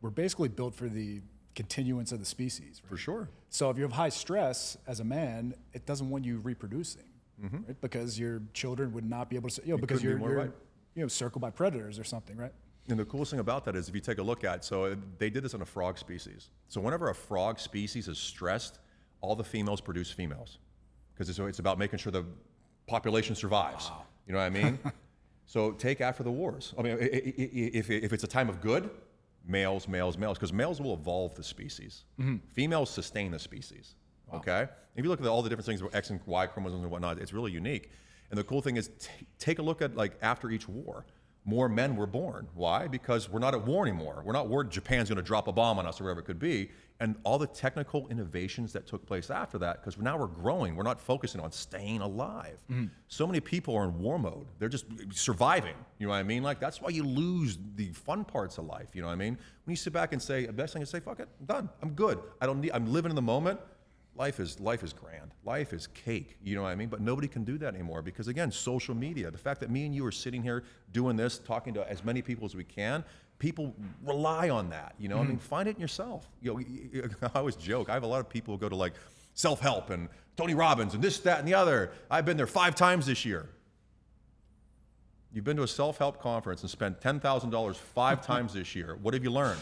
we're basically built for the continuance of the species. Right? For sure. So if you have high stress as a man, it doesn't want you reproducing, right? Because your children would not be able to, because you're right. Circled by predators or something, right? And the coolest thing about that is if you take a look at, so they did this on a frog species. So whenever a frog species is stressed, all the females produce females. Because it's about making sure the population survives. Wow. You know what I mean? So take after the wars. I mean, if it's a time of good, males, because males will evolve the species. Females sustain the species, okay? If you look at all the different things, X and Y chromosomes and whatnot, it's really unique. And the cool thing is, take a look at like after each war, more men were born. Why? Because we're not at war anymore. We're not worried Japan's gonna drop a bomb on us or whatever it could be. And all the technical innovations that took place after that, because now we're growing, we're not focusing on staying alive. So many people are in war mode. They're just surviving, you know what I mean? Like that's why you lose the fun parts of life, you know what I mean? When you sit back and say, the best thing is say, fuck it, I'm done, I'm good. I'm living in the moment. Life is grand. Life is cake, you know what I mean? But nobody can do that anymore because again, social media, the fact that me and you are sitting here doing this, talking to as many people as we can, people rely on that, you know? I mean, find it in yourself. You know, I always joke, I have a lot of people who go to like self-help and Tony Robbins and this, that, and the other. I've been there 5 times this year. You've been to a self-help conference and spent $10,000 5 times this year. What have you learned?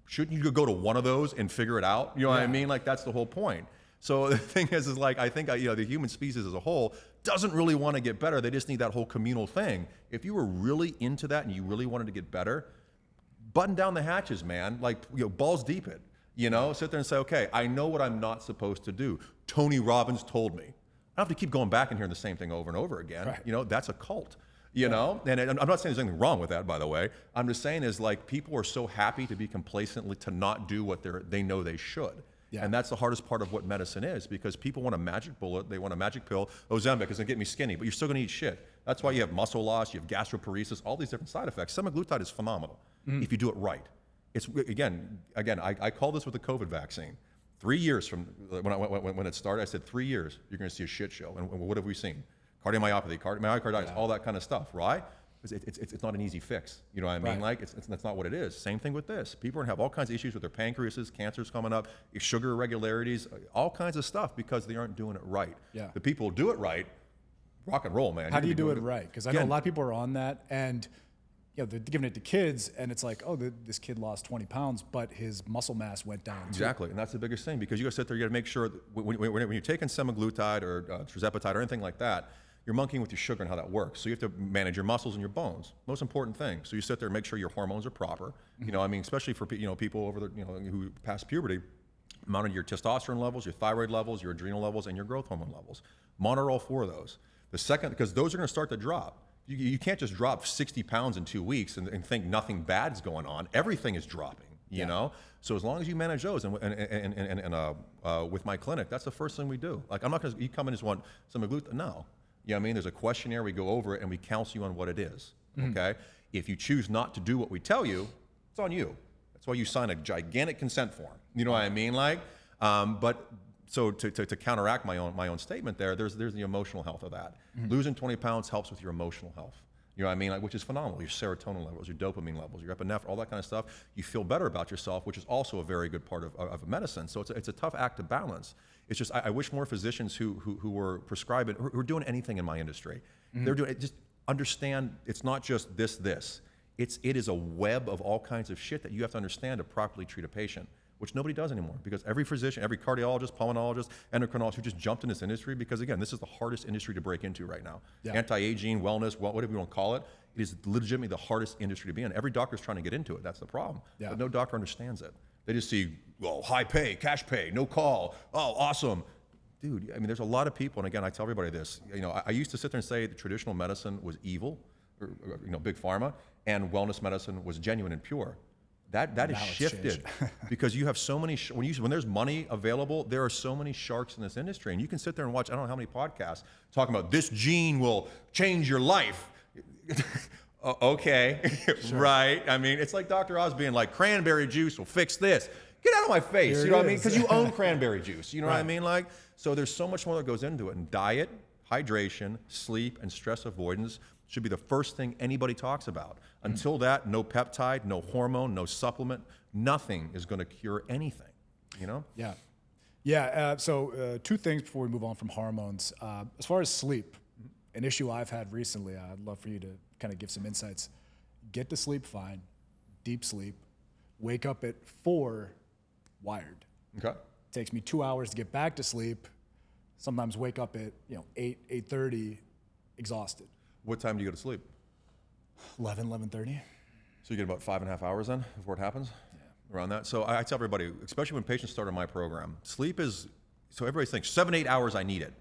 Shouldn't you go to one of those and figure it out? You know what I mean? Like that's the whole point. So the thing is like, I think, the human species as a whole doesn't really want to get better. They just need that whole communal thing. If you were really into that and you really wanted to get better, button down the hatches, man. Like, balls deep it, sit there and say, okay, I know what I'm not supposed to do. Tony Robbins told me. I don't have to keep going back and hearing the same thing over and over again. Right. That's a cult. And I'm not saying there's anything wrong with that, by the way. I'm just saying is like people are so happy to be complacent to not do what they know they should. Yeah. And that's the hardest part of what medicine is because people want a magic bullet, they want a magic pill. Ozempic is gonna get me skinny, but you're still gonna eat shit. That's why you have muscle loss, you have gastroparesis, all these different side effects. Semaglutide is phenomenal if you do it right. It's again, I call this with the COVID vaccine. 3 years from when it started, I said 3 years, you're gonna see a shit show. And what have we seen? Cardiomyopathy, myocarditis, all that kind of stuff, right? It's not an easy fix. You know what I mean? Right. Like, that's not what it is. Same thing with this. People are gonna have all kinds of issues with their pancreases, cancers coming up, sugar irregularities, all kinds of stuff because they aren't doing it right. Yeah. The people who do it right, rock and roll, man. How do you do it right? Because I know a lot of people are on that and they're giving it to kids and it's like, oh, this kid lost 20 pounds, but his muscle mass went down. Exactly, and that's the biggest thing because you gotta sit there, you gotta make sure that when you're taking semaglutide or tirzepatide or anything like that, you're monkeying with your sugar and how that works. So you have to manage your muscles and your bones. Most important thing. So you sit there and make sure your hormones are proper. Especially for people over who pass puberty, monitor your testosterone levels, your thyroid levels, your adrenal levels, and your growth hormone levels. Monitor all 4 of those. The second, because those are going to start to drop. You can't just drop 60 pounds in 2 weeks and think nothing bad is going on. Everything is dropping. You know, so as long as you manage those, and with my clinic, that's the first thing we do. Like I'm not going to you come in and just want some gluten. No. You know what I mean? There's a questionnaire, we go over it, and we counsel you on what it is, okay? If you choose not to do what we tell you, it's on you. That's why you sign a gigantic consent form. You know what I mean? Like, but so to counteract my own statement there's the emotional health of that. Losing 20 pounds helps with your emotional health. You know what I mean? Like, which is phenomenal. Your serotonin levels, your dopamine levels, your epinephrine, all that kind of stuff. You feel better about yourself, which is also a very good part of medicine. So it's a tough act to balance. It's just I wish more physicians who were prescribing, who are doing anything in my industry, they're doing it. Just understand it's not just this. It is a web of all kinds of shit that you have to understand to properly treat a patient, which nobody does anymore because every physician, every cardiologist, pulmonologist, endocrinologist who just jumped in this industry because again, this is the hardest industry to break into right now. Yeah. Anti-aging, wellness, whatever you want to call it, it is legitimately the hardest industry to be in. Every doctor's trying to get into it. That's the problem. Yeah. But no doctor understands it. They just see, well, high pay, cash pay, no call. Oh, awesome. Dude, I mean, there's a lot of people, and again, I tell everybody this, I used to sit there and say that traditional medicine was evil, or, big pharma, and wellness medicine was genuine and pure. That is shifted because you have so many, when there's money available, there are so many sharks in this industry. And you can sit there and watch, I don't know how many podcasts talking about this gene will change your life. Okay, sure. Right. I mean, it's like Dr. Oz being like, cranberry juice will fix this. Get out of my face. You know what I mean? Because you own cranberry juice. You know what I mean? Like, so there's so much more that goes into it. And diet, hydration, sleep, and stress avoidance should be the first thing anybody talks about. Until that, no peptide, no hormone, no supplement, nothing is going to cure anything, you know? Yeah. Yeah. So two things before we move on from hormones. As far as sleep, an issue I've had recently, I'd love for you to kind of give some insights. Get to sleep fine, deep sleep, wake up at 4, wired. Okay. Takes me 2 hours to get back to sleep. Sometimes wake up at 8, 8:30, exhausted. What time do you go to sleep? 11, 11:30. So you get about 5.5 hours then before it happens? Yeah. Around that. So I tell everybody, especially when patients start on my program, sleep is, so everybody thinks 7, 8 hours, I need it.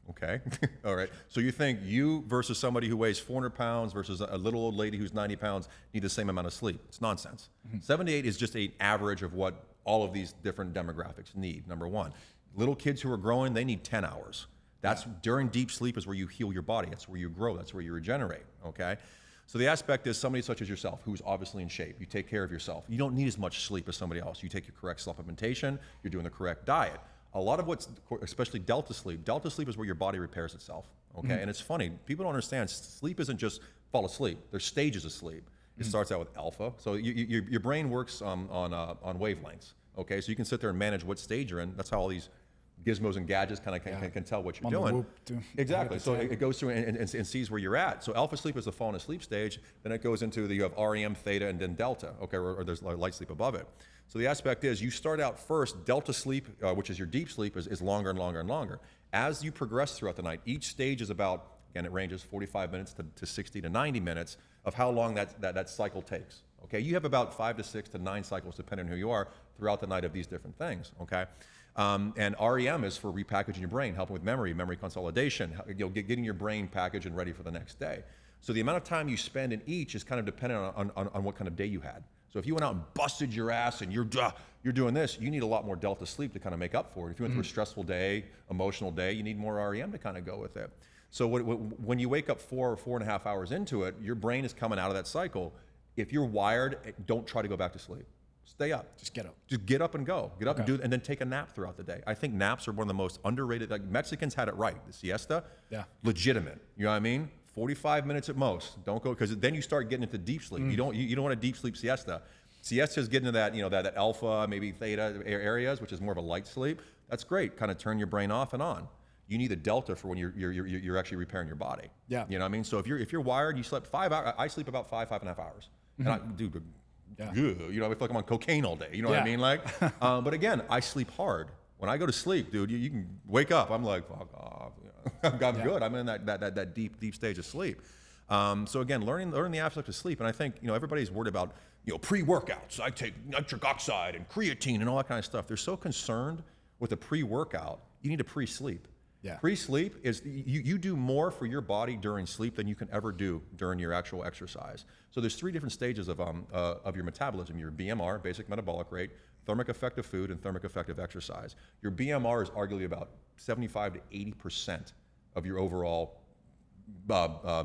Okay. All right. So you think you versus somebody who weighs 400 pounds versus a little old lady who's 90 pounds need the same amount of sleep. It's nonsense. 7 to 8 is just an average of what all of these different demographics need, number one. Little kids who are growing, they need 10 hours. That's during deep sleep is where you heal your body. That's where you grow. That's where you regenerate. Okay. So the aspect is somebody such as yourself, who's obviously in shape, you take care of yourself. You don't need as much sleep as somebody else. You take your correct supplementation, you're doing the correct diet. A lot of what's, especially delta sleep is where your body repairs itself. Okay. And it's funny, people don't understand, sleep isn't just fall asleep. There's stages of sleep. It starts out with alpha. So your brain works on wavelengths. Okay. So you can sit there and manage what stage you're in. That's how all these gizmos and gadgets kind of can tell what you're doing. Exactly. So it goes through and sees where you're at. So alpha sleep is the falling asleep stage. Then it goes into you have REM, theta, and then delta. Okay, or there's light sleep above it. So the aspect is you start out first, delta sleep, which is your deep sleep, is longer and longer and longer. As you progress throughout the night, each stage is about, again, it ranges 45 minutes to 60 to 90 minutes of how long that cycle takes. Okay, you have about 5 to 6 to 9 cycles, depending on who you are, throughout the night of these different things. Okay. And REM is for repackaging your brain, helping with memory consolidation, getting your brain packaged and ready for the next day. So the amount of time you spend in each is kind of dependent on what kind of day you had. So if you went out and busted your ass and you're doing this, you need a lot more delta sleep to kind of make up for it. If you went through a stressful day, emotional day, you need more REM to kind of go with it. So when you wake up 4 or 4.5 hours into it, your brain is coming out of that cycle. If you're wired, don't try to go back to sleep. Stay up. Just get up. Just get up and go. Get up and do it, and then take a nap throughout the day. I think naps are one of the most underrated. Like Mexicans had it right. The siesta, legitimate. You know what I mean? 45 minutes at most. Don't go, because then you start getting into deep sleep. You don't want a deep sleep siesta. Siesta is getting to that that alpha, maybe theta areas, which is more of a light sleep. That's great. Kind of turn your brain off and on. You need the delta for when you're actually repairing your body. Yeah. You know what I mean? So if you're wired, you slept 5 hours. I sleep about 5.5 hours. And I do. You know, I feel like I'm on cocaine all day. You know what I mean? Like, but again, I sleep hard. When I go to sleep, dude, you can wake up. I'm like, fuck off. You know, I'm good. I'm in that deep stage of sleep. So again, learning the aspect of sleep. And I think everybody's worried about pre-workouts. I take nitric oxide and creatine and all that kind of stuff. They're so concerned with a pre-workout. You need a pre-sleep. Yeah. Pre-sleep is you do more for your body during sleep than you can ever do during your actual exercise. So there's 3 different stages of your metabolism: your BMR, basic metabolic rate, thermic effect of food, and thermic effect of exercise. Your BMR is arguably about 75 to 80% of your overall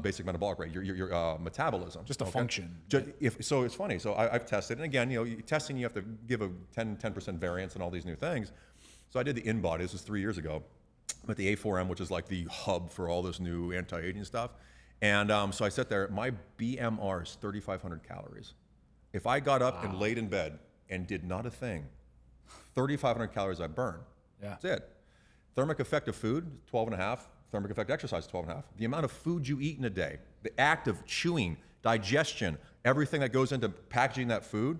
basic metabolic rate, your metabolism. Just a function. So it's funny. So I've tested, and again, testing, you have to give a 10% variance and all these new things. So I did the InBody. This was 3 years ago. I'm at the A4M, which is like the hub for all this new anti-aging stuff. And so I sat there, my BMR is 3,500 calories. If I got up and laid in bed and did not a thing, 3,500 calories I burn. Yeah. That's it. Thermic effect of food, 12.5. Thermic effect exercise, 12.5. The amount of food you eat in a day, the act of chewing, digestion, everything that goes into packaging that food,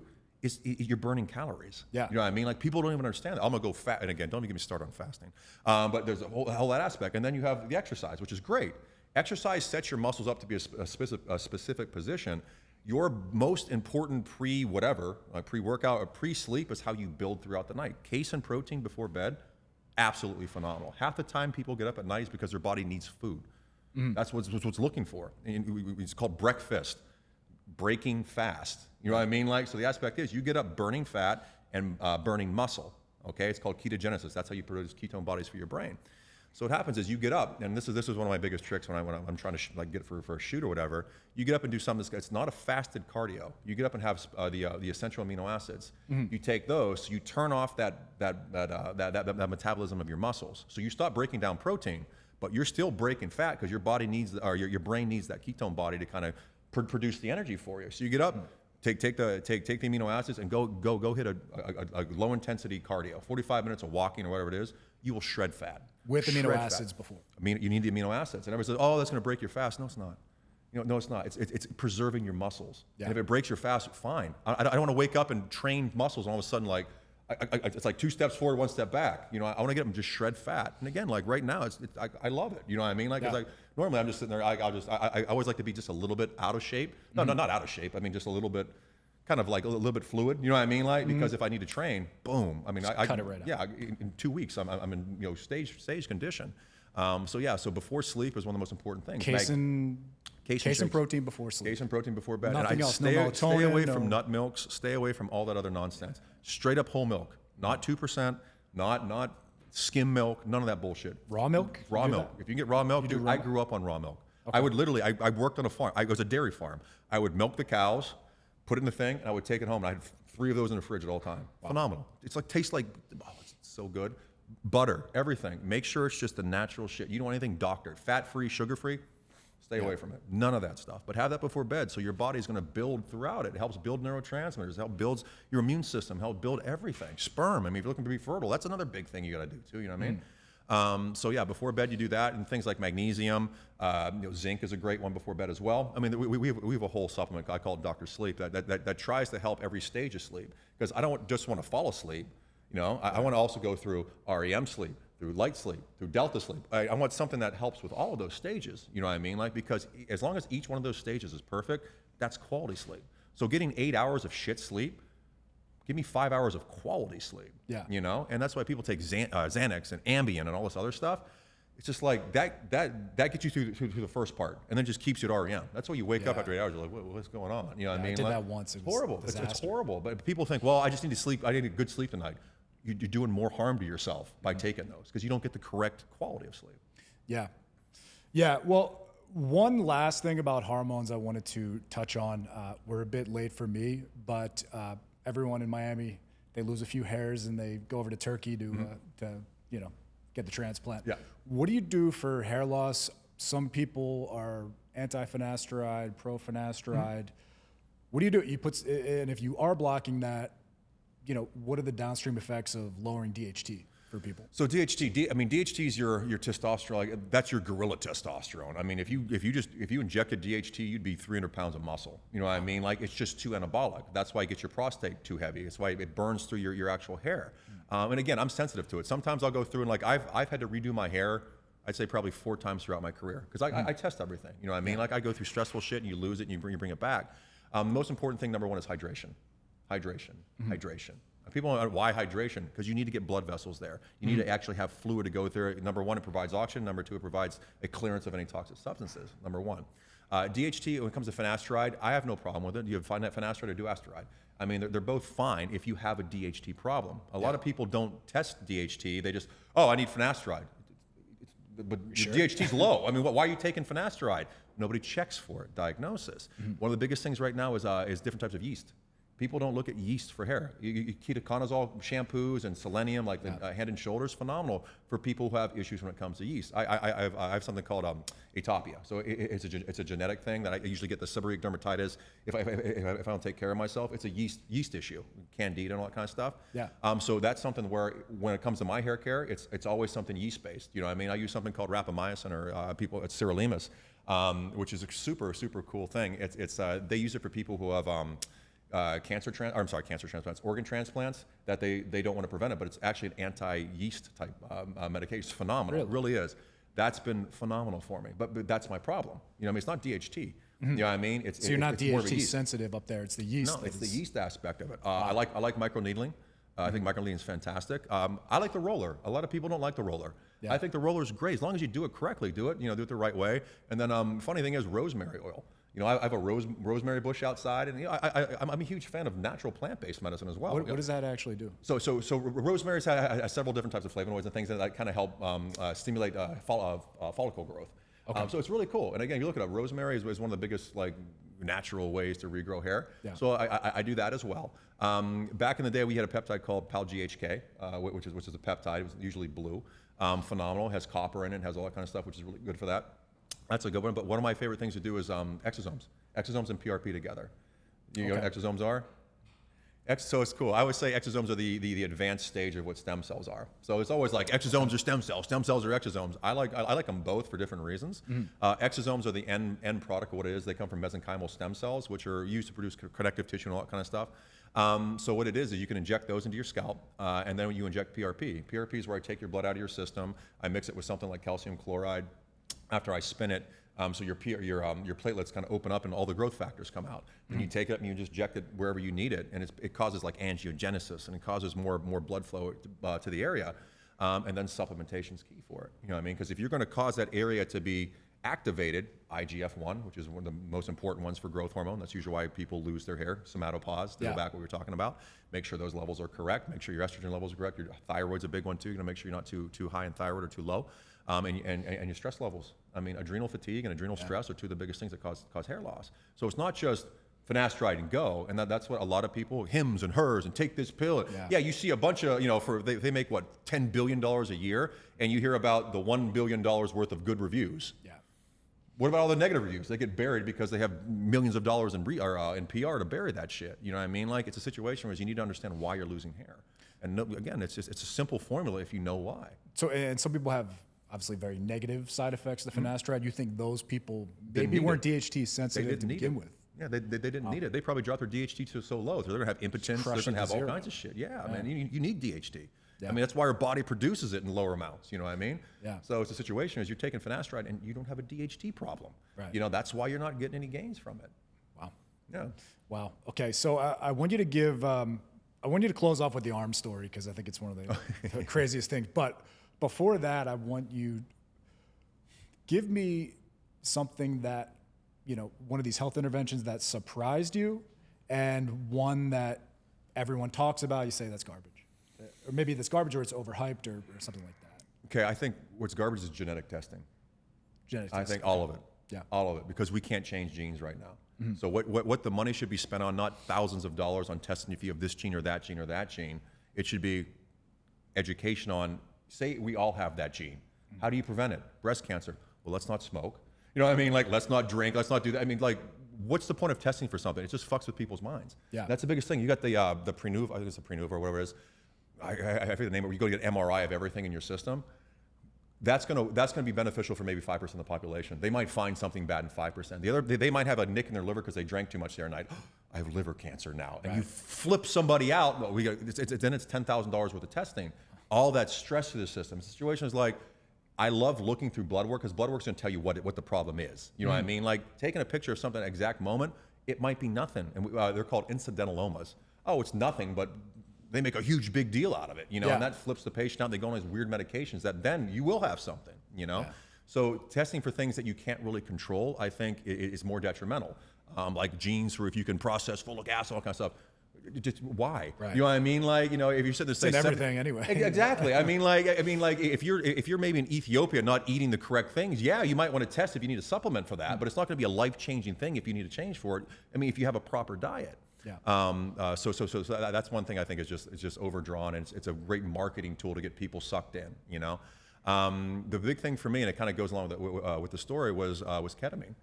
you're burning calories. Yeah. You know what I mean? Like, people don't even understand that. I'm gonna go fat, and again, don't even get me started on fasting. But there's a whole that aspect, and then you have the exercise, which is great. Exercise sets your muscles up to be a specific position. Your most important pre-workout or pre-sleep is how you build throughout the night. Casein protein before bed, absolutely phenomenal. Half the time people get up at night is because their body needs food. That's what's looking for. And it's called breakfast. Breaking fast. You know what I mean? Like, so the aspect is you get up burning fat and burning muscle. Okay, it's called ketogenesis. That's how you produce ketone bodies for your brain. So what happens is you get up, and this is one of my biggest tricks when I'm trying to get for a shoot or whatever. You get up and do something that's not a fasted cardio. You get up and have the essential amino acids. You take those, you turn off that metabolism of your muscles. So you stop breaking down protein, but you're still breaking fat because your body needs, or your brain needs that ketone body to kind of produce the energy for you. So you get up, take the amino acids and go hit a low intensity cardio, 45 minutes of walking or whatever it is. You will shred fat with amino acids before. I mean, you need the amino acids, and everybody says, "Oh, that's going to break your fast." No, it's not. No, it's not. It's preserving your muscles. Yeah. And if it breaks your fast, fine. I don't want to wake up and train muscles and all of a sudden like it's like 2 steps forward, 1 step back. I want to get them just shred fat. And again, like right now, I love it. You know what I mean? Like, it's like normally I'm just sitting there. I always like to be just a little bit out of shape. No, not out of shape. I mean, just a little bit, kind of like a little bit fluid. You know what I mean? Like, because if I need to train, boom. I mean, I cut it right out. Yeah, in 2 weeks, I'm in stage condition. So before sleep is one of the most important things. Casein protein before sleep. Casein protein before bed. Nothing else. Stay away from nut milks. Stay away from all that other nonsense. Straight up whole milk, not 2%, not skim milk, none of that bullshit. Raw milk? Raw milk. If you can get raw milk, I grew up on raw milk. Okay. I would literally, I worked on a farm. It was a dairy farm. I would milk the cows, put it in the thing, and I would take it home. And I had 3 of those in the fridge at all time. Wow. Phenomenal. It's like, tastes like, it's so good. Butter, everything. Make sure it's just the natural shit. You don't want anything doctored. Fat-free, sugar-free. Stay away from it. None of that stuff. But have that before bed, so your body's going to build throughout it. It helps build neurotransmitters. It helps builds your immune system. Help build everything. Sperm. I mean, if you're looking to be fertile, that's another big thing you got to do too. You know what I mean? So yeah, before bed you do that, and things like magnesium, zinc is a great one before bed as well. I mean, we have a whole supplement I call it Dr. Sleep that tries to help every stage of sleep, because I don't just want to fall asleep. I want to also go through REM sleep, through light sleep, through delta sleep. I want something that helps with all of those stages, you know what I mean? Like, because as long as each one of those stages is perfect, that's quality sleep. So getting 8 hours of shit sleep, give me 5 hours of quality sleep, And that's why people take Xanax and Ambien and all this other stuff. It's just like, that gets you through the first part, and then just keeps you at REM. That's why you wake up after 8 hours, you're like, what's going on? You know what I mean? I did that once. It's horrible. It's horrible. But people think, well, I just need to sleep. I need a good sleep tonight. You're doing more harm to yourself by taking those, because you don't get the correct quality of sleep. Yeah. Yeah. Well, one last thing about hormones I wanted to touch on. We're a bit late for me, but everyone in Miami, they lose a few hairs and they go over to Turkey to get the transplant. Yeah. What do you do for hair loss? Some people are anti-finasteride, pro-finasteride. What do you do? And if you are blocking that, what are the downstream effects of lowering DHT for people? So DHT is your testosterone. Like, that's your gorilla testosterone. I mean, if you injected DHT, you'd be 300 pounds of muscle. You know what I mean? Like, it's just too anabolic. That's why it gets your prostate too heavy. It's why it burns through your actual hair. And again, I'm sensitive to it. Sometimes I'll go through and, like, I've had to redo my hair, I'd say probably 4 times throughout my career, because I test everything. You know what I mean? Like, I go through stressful shit and you lose it and you bring it back. The most important thing, number one, is hydration. Hydration. People don't know why hydration, because you need to get blood vessels there. You need to actually have fluid to go through. Number one, it provides oxygen. Number two, it provides a clearance of any toxic substances. Number one. DHT, when it comes to finasteride, I have no problem with it. You have finasteride or durasteride. I mean, they're both fine if you have a DHT problem. A lot of people don't test DHT. They just, I need finasteride. But your DHT's low. I mean, why are you taking finasteride? Nobody checks for it. Diagnosis. One of the biggest things right now is different types of yeast. People don't look at yeast for hair. Ketoconazole shampoos and selenium, like the Head and Shoulders, phenomenal for people who have issues when it comes to yeast. I have something called atopia. So it's a genetic thing that I usually get the seborrheic dermatitis if I don't take care of myself. It's a yeast issue, candida and all that kind of stuff. Yeah. So that's something where when it comes to my hair care, it's always something yeast based. You know what I mean? I use something called rapamycin, or it's sirolimus, which is a super cool thing. They use it for people who have cancer transplants, organ transplants, that they don't want to prevent it, but it's actually an anti-yeast type medication. It's phenomenal. Really? It really is. That's been phenomenal for me, but that's my problem. You know what I mean? It's not DHT. You know what I mean? So you're not DHT sensitive up there. It's the yeast. No, it's the yeast aspect of it. I like microneedling. I think microneedling is fantastic. I like the roller. A lot of people don't like the roller. Yeah. I think the roller is great as long as you do it correctly. Do it the right way. And then funny thing is rosemary oil. I have a rosemary bush outside, and I'm a huge fan of natural plant-based medicine as well. What does that actually do? So rosemary has several different types of flavonoids and things that kind of help stimulate follicle growth. Okay. So it's really cool. And again, you look at it, rosemary is one of the biggest natural ways to regrow hair. Yeah. So I do that as well. Back in the day, we had a peptide called PAL-GHK, which is a peptide. It was usually blue. Phenomenal. Has copper in it, has all that kind of stuff, which is really good for that. That's a good one. But one of my favorite things to do is exosomes. Exosomes and PRP together. You know what exosomes are? So it's cool. I always say exosomes are the advanced stage of what stem cells are. So it's always like exosomes are stem cells are exosomes. I like them both for different reasons. Exosomes are the end product of what it is. They come from mesenchymal stem cells, which are used to produce connective tissue and all that kind of stuff. So what it is you can inject those into your scalp, and then you inject PRP. PRP is where I take your blood out of your system. I mix it with something like calcium chloride. After I spin it, so your platelets kind of open up and all the growth factors come out. And you take it up and you just inject it wherever you need it, and it causes like angiogenesis, and it causes more blood flow to the area, and then supplementation's key for it. You know what I mean? Because if you're going to cause that area to be activated, IGF-1, which is one of the most important ones for growth hormone. That's usually why people lose their hair, somatopause, to go back what we were talking about. Make sure those levels are correct. Make sure your estrogen levels are correct. Your thyroid's a big one too. You're gonna make sure you're not too high in thyroid or too low. And your stress levels. I mean, adrenal fatigue and adrenal stress are two of the biggest things that cause hair loss. So it's not just finasteride and go, and that's what a lot of people, hims and hers, and take this pill. Yeah, you see a bunch of, they make what, $10 billion a year, and you hear about the $1 billion worth of good reviews. Yeah. What about all the negative reviews? They get buried because they have millions of dollars in PR to bury that shit. You know what I mean? Like, it's a situation where you need to understand why you're losing hair. And again, it's a simple formula if you know why. So, and some people have obviously very negative side effects of the finasteride. You think those people maybe weren't DHT sensitive to begin with? Yeah, they didn't need it. They probably dropped their DHT to so low. They're going to have impotence. They're going to have all kinds of shit. Yeah, man, you need DHT. Yeah. I mean, that's why our body produces it in lower amounts. You know what I mean? Yeah. So it's a situation as you're taking finasteride and you don't have a DHT problem. Right. You know, that's why you're not getting any gains from it. Wow. Yeah. Wow. Okay, so I want you to give, I want you to close off with the arm story because I think it's one of the craziest things. But before that, I want you give me something that, one of these health interventions that surprised you and one that everyone talks about. You say that's garbage. Or maybe that's garbage or it's overhyped or something like that. Okay, I think what's garbage is genetic testing. Genetic testing. I think all of it. Yeah. All of it, because we can't change genes right now. So what the money should be spent on, not thousands of dollars on testing if you have this gene or that gene or that gene. It should be education on, say we all have that gene. How do you prevent it? Breast cancer. Well, let's not smoke. You know what I mean? Like, let's not drink, let's not do that. I mean, like, what's the point of testing for something? It just fucks with people's minds. Yeah. That's the biggest thing. You got the Prenuva, I think it's the Prenuva or whatever it is. I forget the name, where you go to get an MRI of everything in your system. That's gonna be beneficial for maybe 5% of the population. They might find something bad in 5%. They might have a nick in their liver because they drank too much the other night. I have liver cancer now. And you flip somebody out, then it's $10,000 worth of testing. All that stress to the system. The situation is like, I love looking through blood work because blood work's gonna tell you what the problem is. You know what I mean? Like, taking a picture of something at exact moment, it might be nothing. And they're called incidentalomas. Oh, it's nothing, but they make a huge big deal out of it, and that flips the patient out. They go on these weird medications that then you will have something, So testing for things that you can't really control, I think, is more detrimental. Like genes for if you can process folic acid, all kind of stuff. Just why? Right. You know what I mean? Like, if you said this, say everything anyway. Exactly. I mean, if you're maybe in Ethiopia not eating the correct things, you might want to test if you need a supplement for that, but it's not going to be a life-changing thing if you need to change for it. I mean, if you have a proper diet. Yeah. So that's one thing I think is just overdrawn, and it's a great marketing tool to get people sucked in. The big thing for me, and it kind of goes along with the story, was ketamine.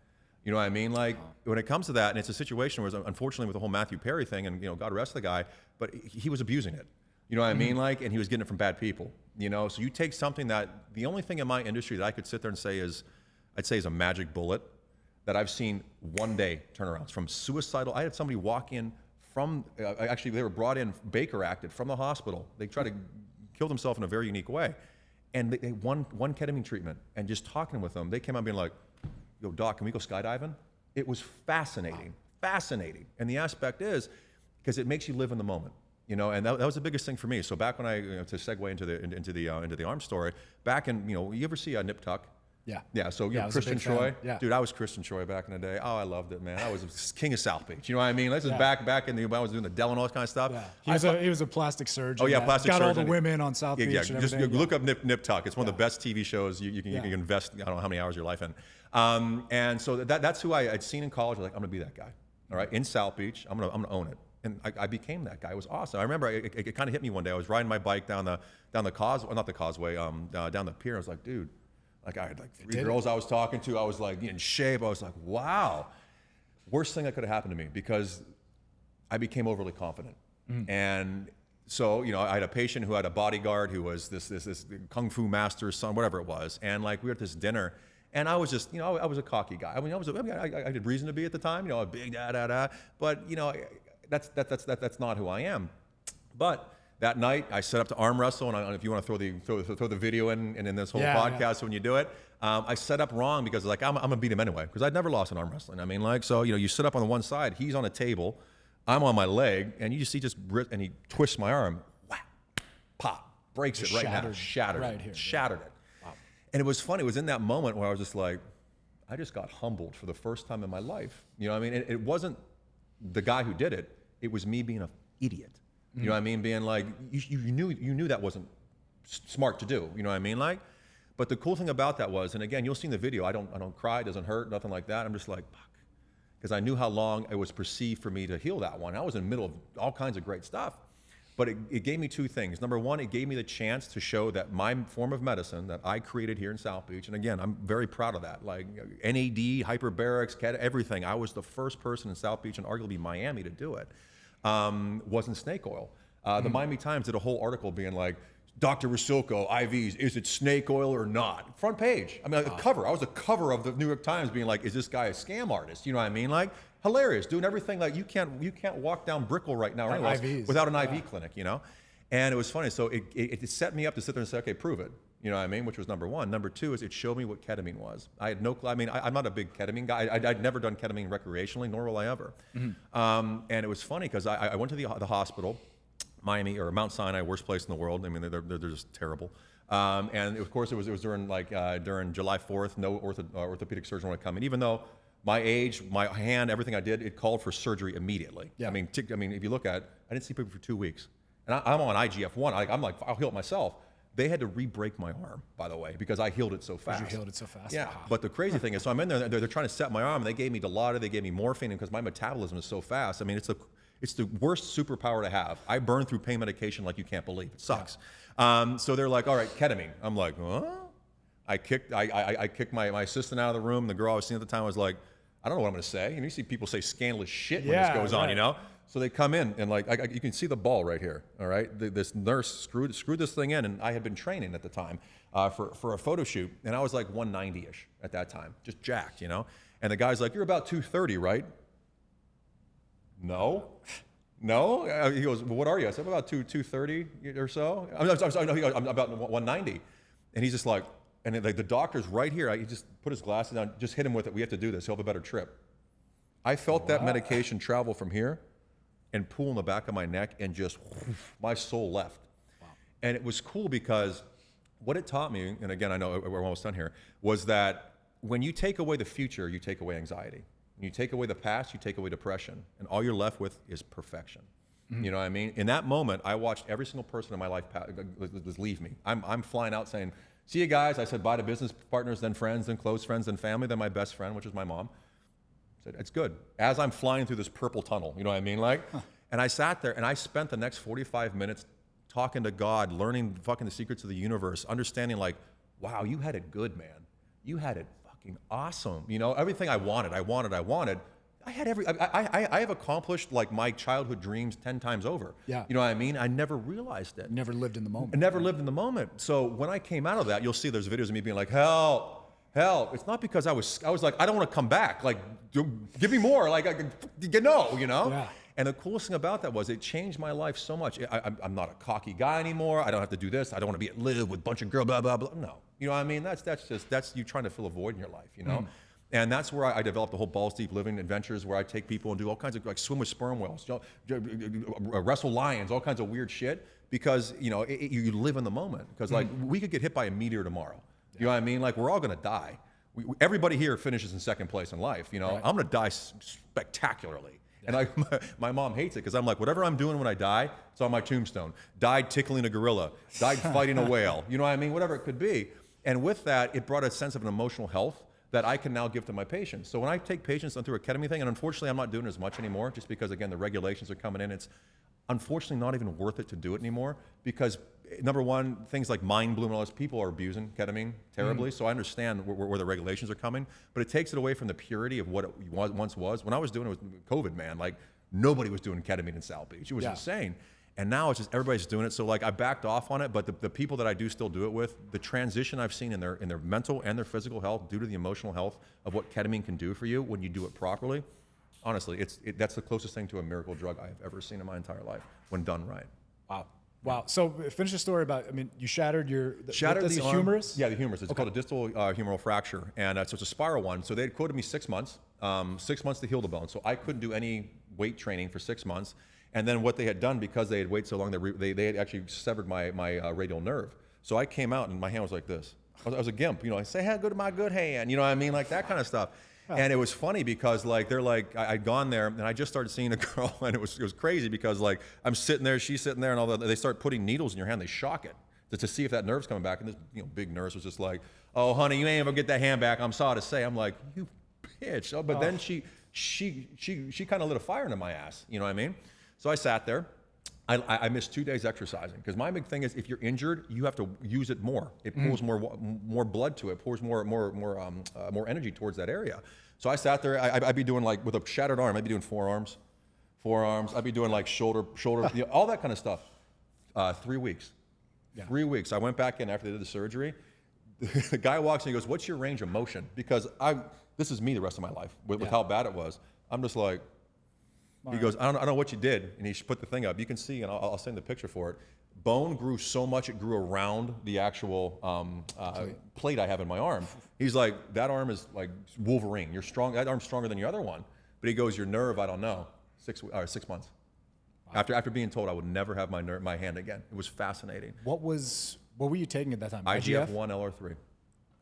You know what I mean? Like, when it comes to that, and it's a situation where, unfortunately, with the whole Matthew Perry thing, and God rest the guy, but he was abusing it. You know what I mean? Like, and he was getting it from bad people. So you take something that the only thing in my industry that I could sit there and say is a magic bullet. That I've seen one day turnarounds from suicidal. I had somebody walk in from, actually they were brought in, Baker acted, from the hospital. They tried to kill themselves in a very unique way. And they one ketamine treatment, and just talking with them, they came out being like, yo, doc, can we go skydiving? It was fascinating, fascinating. And the aspect is, because it makes you live in the moment. And that was the biggest thing for me. So back when I, to segue into the arm story, back in, you ever see Nip Tuck? Yeah. Yeah. So Christian Troy. Yeah. Dude, I was Christian Troy back in the day. Oh, I loved it, man. I was king of South Beach. You know what I mean? This is back in when I was doing the Dell and all that kind of stuff. Yeah. He was a plastic surgeon. Oh yeah, plastic surgeon. Got all the women on South Beach. Yeah. Just look up Nip Tuck. It's one of the best TV shows you can invest. I don't know how many hours of your life in. And so that's who I'd seen in college. Like, I'm gonna be that guy. All right, in South Beach. I'm gonna own it. And I became that guy. It was awesome. I remember it kind of hit me one day. I was riding my bike down the causeway, not the causeway, down the pier. I was like, dude, like I had like 3 girls I was talking to. I was like in shape. I was like, wow. Worst thing that could have happened to me, because I became overly confident. And so, I had a patient who had a bodyguard who was this kung fu master's son, whatever it was. And like we were at this dinner, and I was just, I was a cocky guy. I mean, I had reason to be at the time, a big da. But that's not who I am. But that night, I set up to arm wrestle, and if you want to throw the video in this whole podcast when you do it, I set up wrong because like I'm gonna beat him anyway, because I'd never lost in arm wrestling. I mean, like, so you sit up on the one side, he's on a table, I'm on my leg, and you just see and he twists my arm, whack, pop, breaks it right now, shattered it. Wow. And it was funny. It was in that moment where I was just like, I just got humbled for the first time in my life. You know what I mean? It wasn't the guy who did it. It was me being an idiot. You know what I mean? Being like, you knew that wasn't smart to do. You know what I mean? Like, but the cool thing about that was, and again, you'll see in the video, I don't cry, it doesn't hurt, nothing like that. I'm just like, fuck. Because I knew how long it was perceived for me to heal that one. I was in the middle of all kinds of great stuff. But it gave me 2 things. Number one, it gave me the chance to show that my form of medicine that I created here in South Beach, and again, I'm very proud of that, like NAD, hyperbarics, everything. I was the first person in South Beach and arguably Miami to do it, wasn't snake oil. The Miami Times did a whole article being like, Dr. Rusilko, IVs, is it snake oil or not? Front page. I mean, cover. I was the cover of the New York Times being like, is this guy a scam artist? You know what I mean? Like, hilarious, doing everything. Like, you can't walk down Brickell right now or anywhere else without an IV clinic, And it was funny. So it set me up to sit there and say, okay, prove it. You know what I mean? Which was number one. Number two is it showed me what ketamine was. I had no clue. I mean, I'm not a big ketamine guy. I'd never done ketamine recreationally, nor will I ever. And it was funny because I went to the hospital, Miami or Mount Sinai, worst place in the world. I mean, they're just terrible. And of course, it was during during July 4th. No orthopedic surgeon wanted to come in, even though my age, my hand, everything I did, it called for surgery immediately. Yeah. I mean, if you look at it, I didn't see people for 2 weeks, and I'm on IGF-1. I'm like, I'll heal it myself. They had to re-break my arm, by the way, because I healed it so fast. You healed it so fast. Yeah. Wow. But the crazy thing is, so I'm in there. They're trying to set my arm, and they gave me Dilaudid, they gave me morphine, because my metabolism is so fast. I mean, it's the worst superpower to have. I burn through pain medication like you can't believe. It sucks. Yeah. So they're like, all right, ketamine. I'm like, huh? I kicked my assistant out of the room. The girl I was seeing at the time was like, I don't know what I'm going to say. You see people say scandalous shit when this goes on, So they come in and like, you can see the ball right here, all right? This nurse screwed this thing in, and I had been training at the time for a photo shoot, and I was like 190-ish at that time, just jacked, And the guy's like, you're about 230, right? No. He goes, well, what are you? I said, I'm about 230 or so. I'm sorry, no, he goes, I'm about 190. And he's just like, and like the doctor's right here. He just put his glasses down, just hit him with it. We have to do this. He'll have a better trip. I felt that medication travel from here and pool in the back of my neck, and just my soul left. Wow. And it was cool because what it taught me, and again, I know we're almost done here, was that when you take away the future, you take away anxiety. When you take away the past, you take away depression, and all you're left with is perfection. You know what I mean? In that moment, I watched every single person in my life just leave me. I'm flying out saying, see you guys. I said bye to business partners, then friends, then close friends, then family, then my best friend, which is my mom. I said, it's good. As I'm flying through this purple tunnel, you know what I mean? And I sat there and I spent the next 45 minutes talking to God, learning fucking the secrets of the universe, understanding like, wow, you had it good, man. You had it fucking awesome. Everything I wanted. I have accomplished like my childhood dreams 10 times over. Yeah. You know what I mean? I never realized it. Never lived in the moment. I never lived in the moment. So when I came out of that, you'll see there's videos of me being like, help. It's not because I was like, I don't want to come back. Like, give me more. Like, Yeah. And the coolest thing about that was it changed my life so much. I'm not a cocky guy anymore. I don't have to do this. I don't want to be at live with a bunch of girls, blah, blah, blah. No. You know what I mean? That's you trying to fill a void in your life, And that's where I developed the whole balls deep living adventures, where I take people and do all kinds of, like, swim with sperm whales, wrestle lions, all kinds of weird shit, because you live in the moment. Because like we could get hit by a meteor tomorrow. You know what I mean? Like, we're all gonna die. Everybody here finishes in second place in life. Right. I'm gonna die spectacularly. And my mom hates it because I'm like, whatever I'm doing when I die, it's on my tombstone. Died tickling a gorilla, died fighting a whale. You know what I mean? Whatever it could be. And with that, it brought a sense of an emotional health that I can now give to my patients. So when I take patients through a ketamine thing, and unfortunately I'm not doing it as much anymore, just because again the regulations are coming in, it's unfortunately not even worth it to do it anymore, because number one, things like Mind Bloom and all this, people are abusing ketamine terribly. So I understand where the regulations are coming, but it takes it away from the purity of what it once was. When I was doing it with COVID, man, like nobody was doing ketamine in South Beach. It was insane. And now it's just everybody's doing it. So like I backed off on it, but the people that I do still do it with, the transition I've seen in their mental and their physical health due to the emotional health of what ketamine can do for you when you do it properly. Honestly, that's the closest thing to a miracle drug I have ever seen in my entire life when done right. Wow. Wow. So finish the story about, I mean, you shattered the humerus? Yeah, the humerus. It's called a distal humeral fracture. And so it's a spiral one. So they had quoted me 6 months, 6 months to heal the bone. So I couldn't do any weight training for 6 months. And then what they had done, because they had waited so long, they had actually severed my radial nerve. So I came out and my hand was like this. I was a gimp, I say, hey, go to my good hand, you know what I mean? Like that kind of stuff. And it was funny because like they're like I'd gone there and I just started seeing a girl and it was crazy because like I'm sitting there, she's sitting there, and they start putting needles in your hand. They shock it to see if that nerve's coming back. And this big nurse was just like, "Oh, honey, you ain't ever get that hand back. I'm sorry to say." I'm like, "You bitch!" But then she kind of lit a fire into my ass. You know what I mean? So I sat there. I missed 2 days exercising because my big thing is if you're injured, you have to use it more. It pulls more blood to it, pours more energy towards that area. So I sat there. I'd be doing like with a shattered arm. I'd be doing forearms. I'd be doing like shoulder, all that kind of stuff. 3 weeks. Yeah. 3 weeks. I went back in after they did the surgery. The guy walks in. He goes, "What's your range of motion?" Because this is me the rest of my life with how bad it was. I'm just like. He goes, I don't know what you did, and he put the thing up. You can see, and I'll send the picture for it. Bone grew so much it grew around the actual plate I have in my arm. He's like, that arm is like Wolverine. You're strong. That arm's stronger than your other one. But he goes, your nerve, I don't know. 6 months. Wow. After being told I would never have my hand again. It was fascinating. What were you taking at that time? IGF-1 LR3.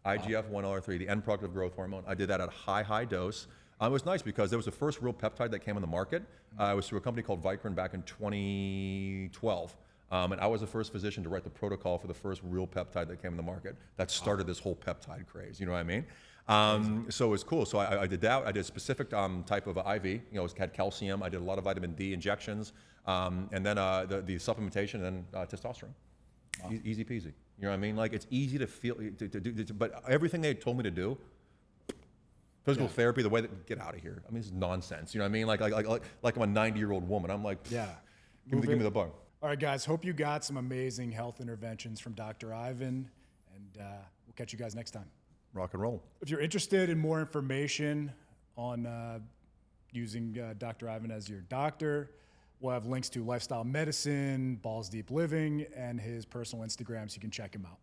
IGF-1 LR3, the end product of growth hormone. I did that at a high dose. It was nice because it was the first real peptide that came on the market. It was through a company called Vicrin back in 2012. And I was the first physician to write the protocol for the first real peptide that came on the market. That started this whole peptide craze, you know what I mean? So it was cool. So I did that. I did a specific type of IV. It had calcium. I did a lot of vitamin D injections. And then the supplementation and then testosterone. Wow. Easy peasy. You know what I mean? Like it's easy to feel, to do, but everything they told me to do, physical therapy, the way that get out of here. I mean, it's nonsense. You know what I mean? Like I'm a 90-year-old woman. I'm like, give me the bug. All right, guys. Hope you got some amazing health interventions from Dr. Ivan, and we'll catch you guys next time. Rock and roll. If you're interested in more information on using Dr. Ivan as your doctor, we'll have links to lifestyle medicine, balls deep living, and his personal Instagram, so you can check him out.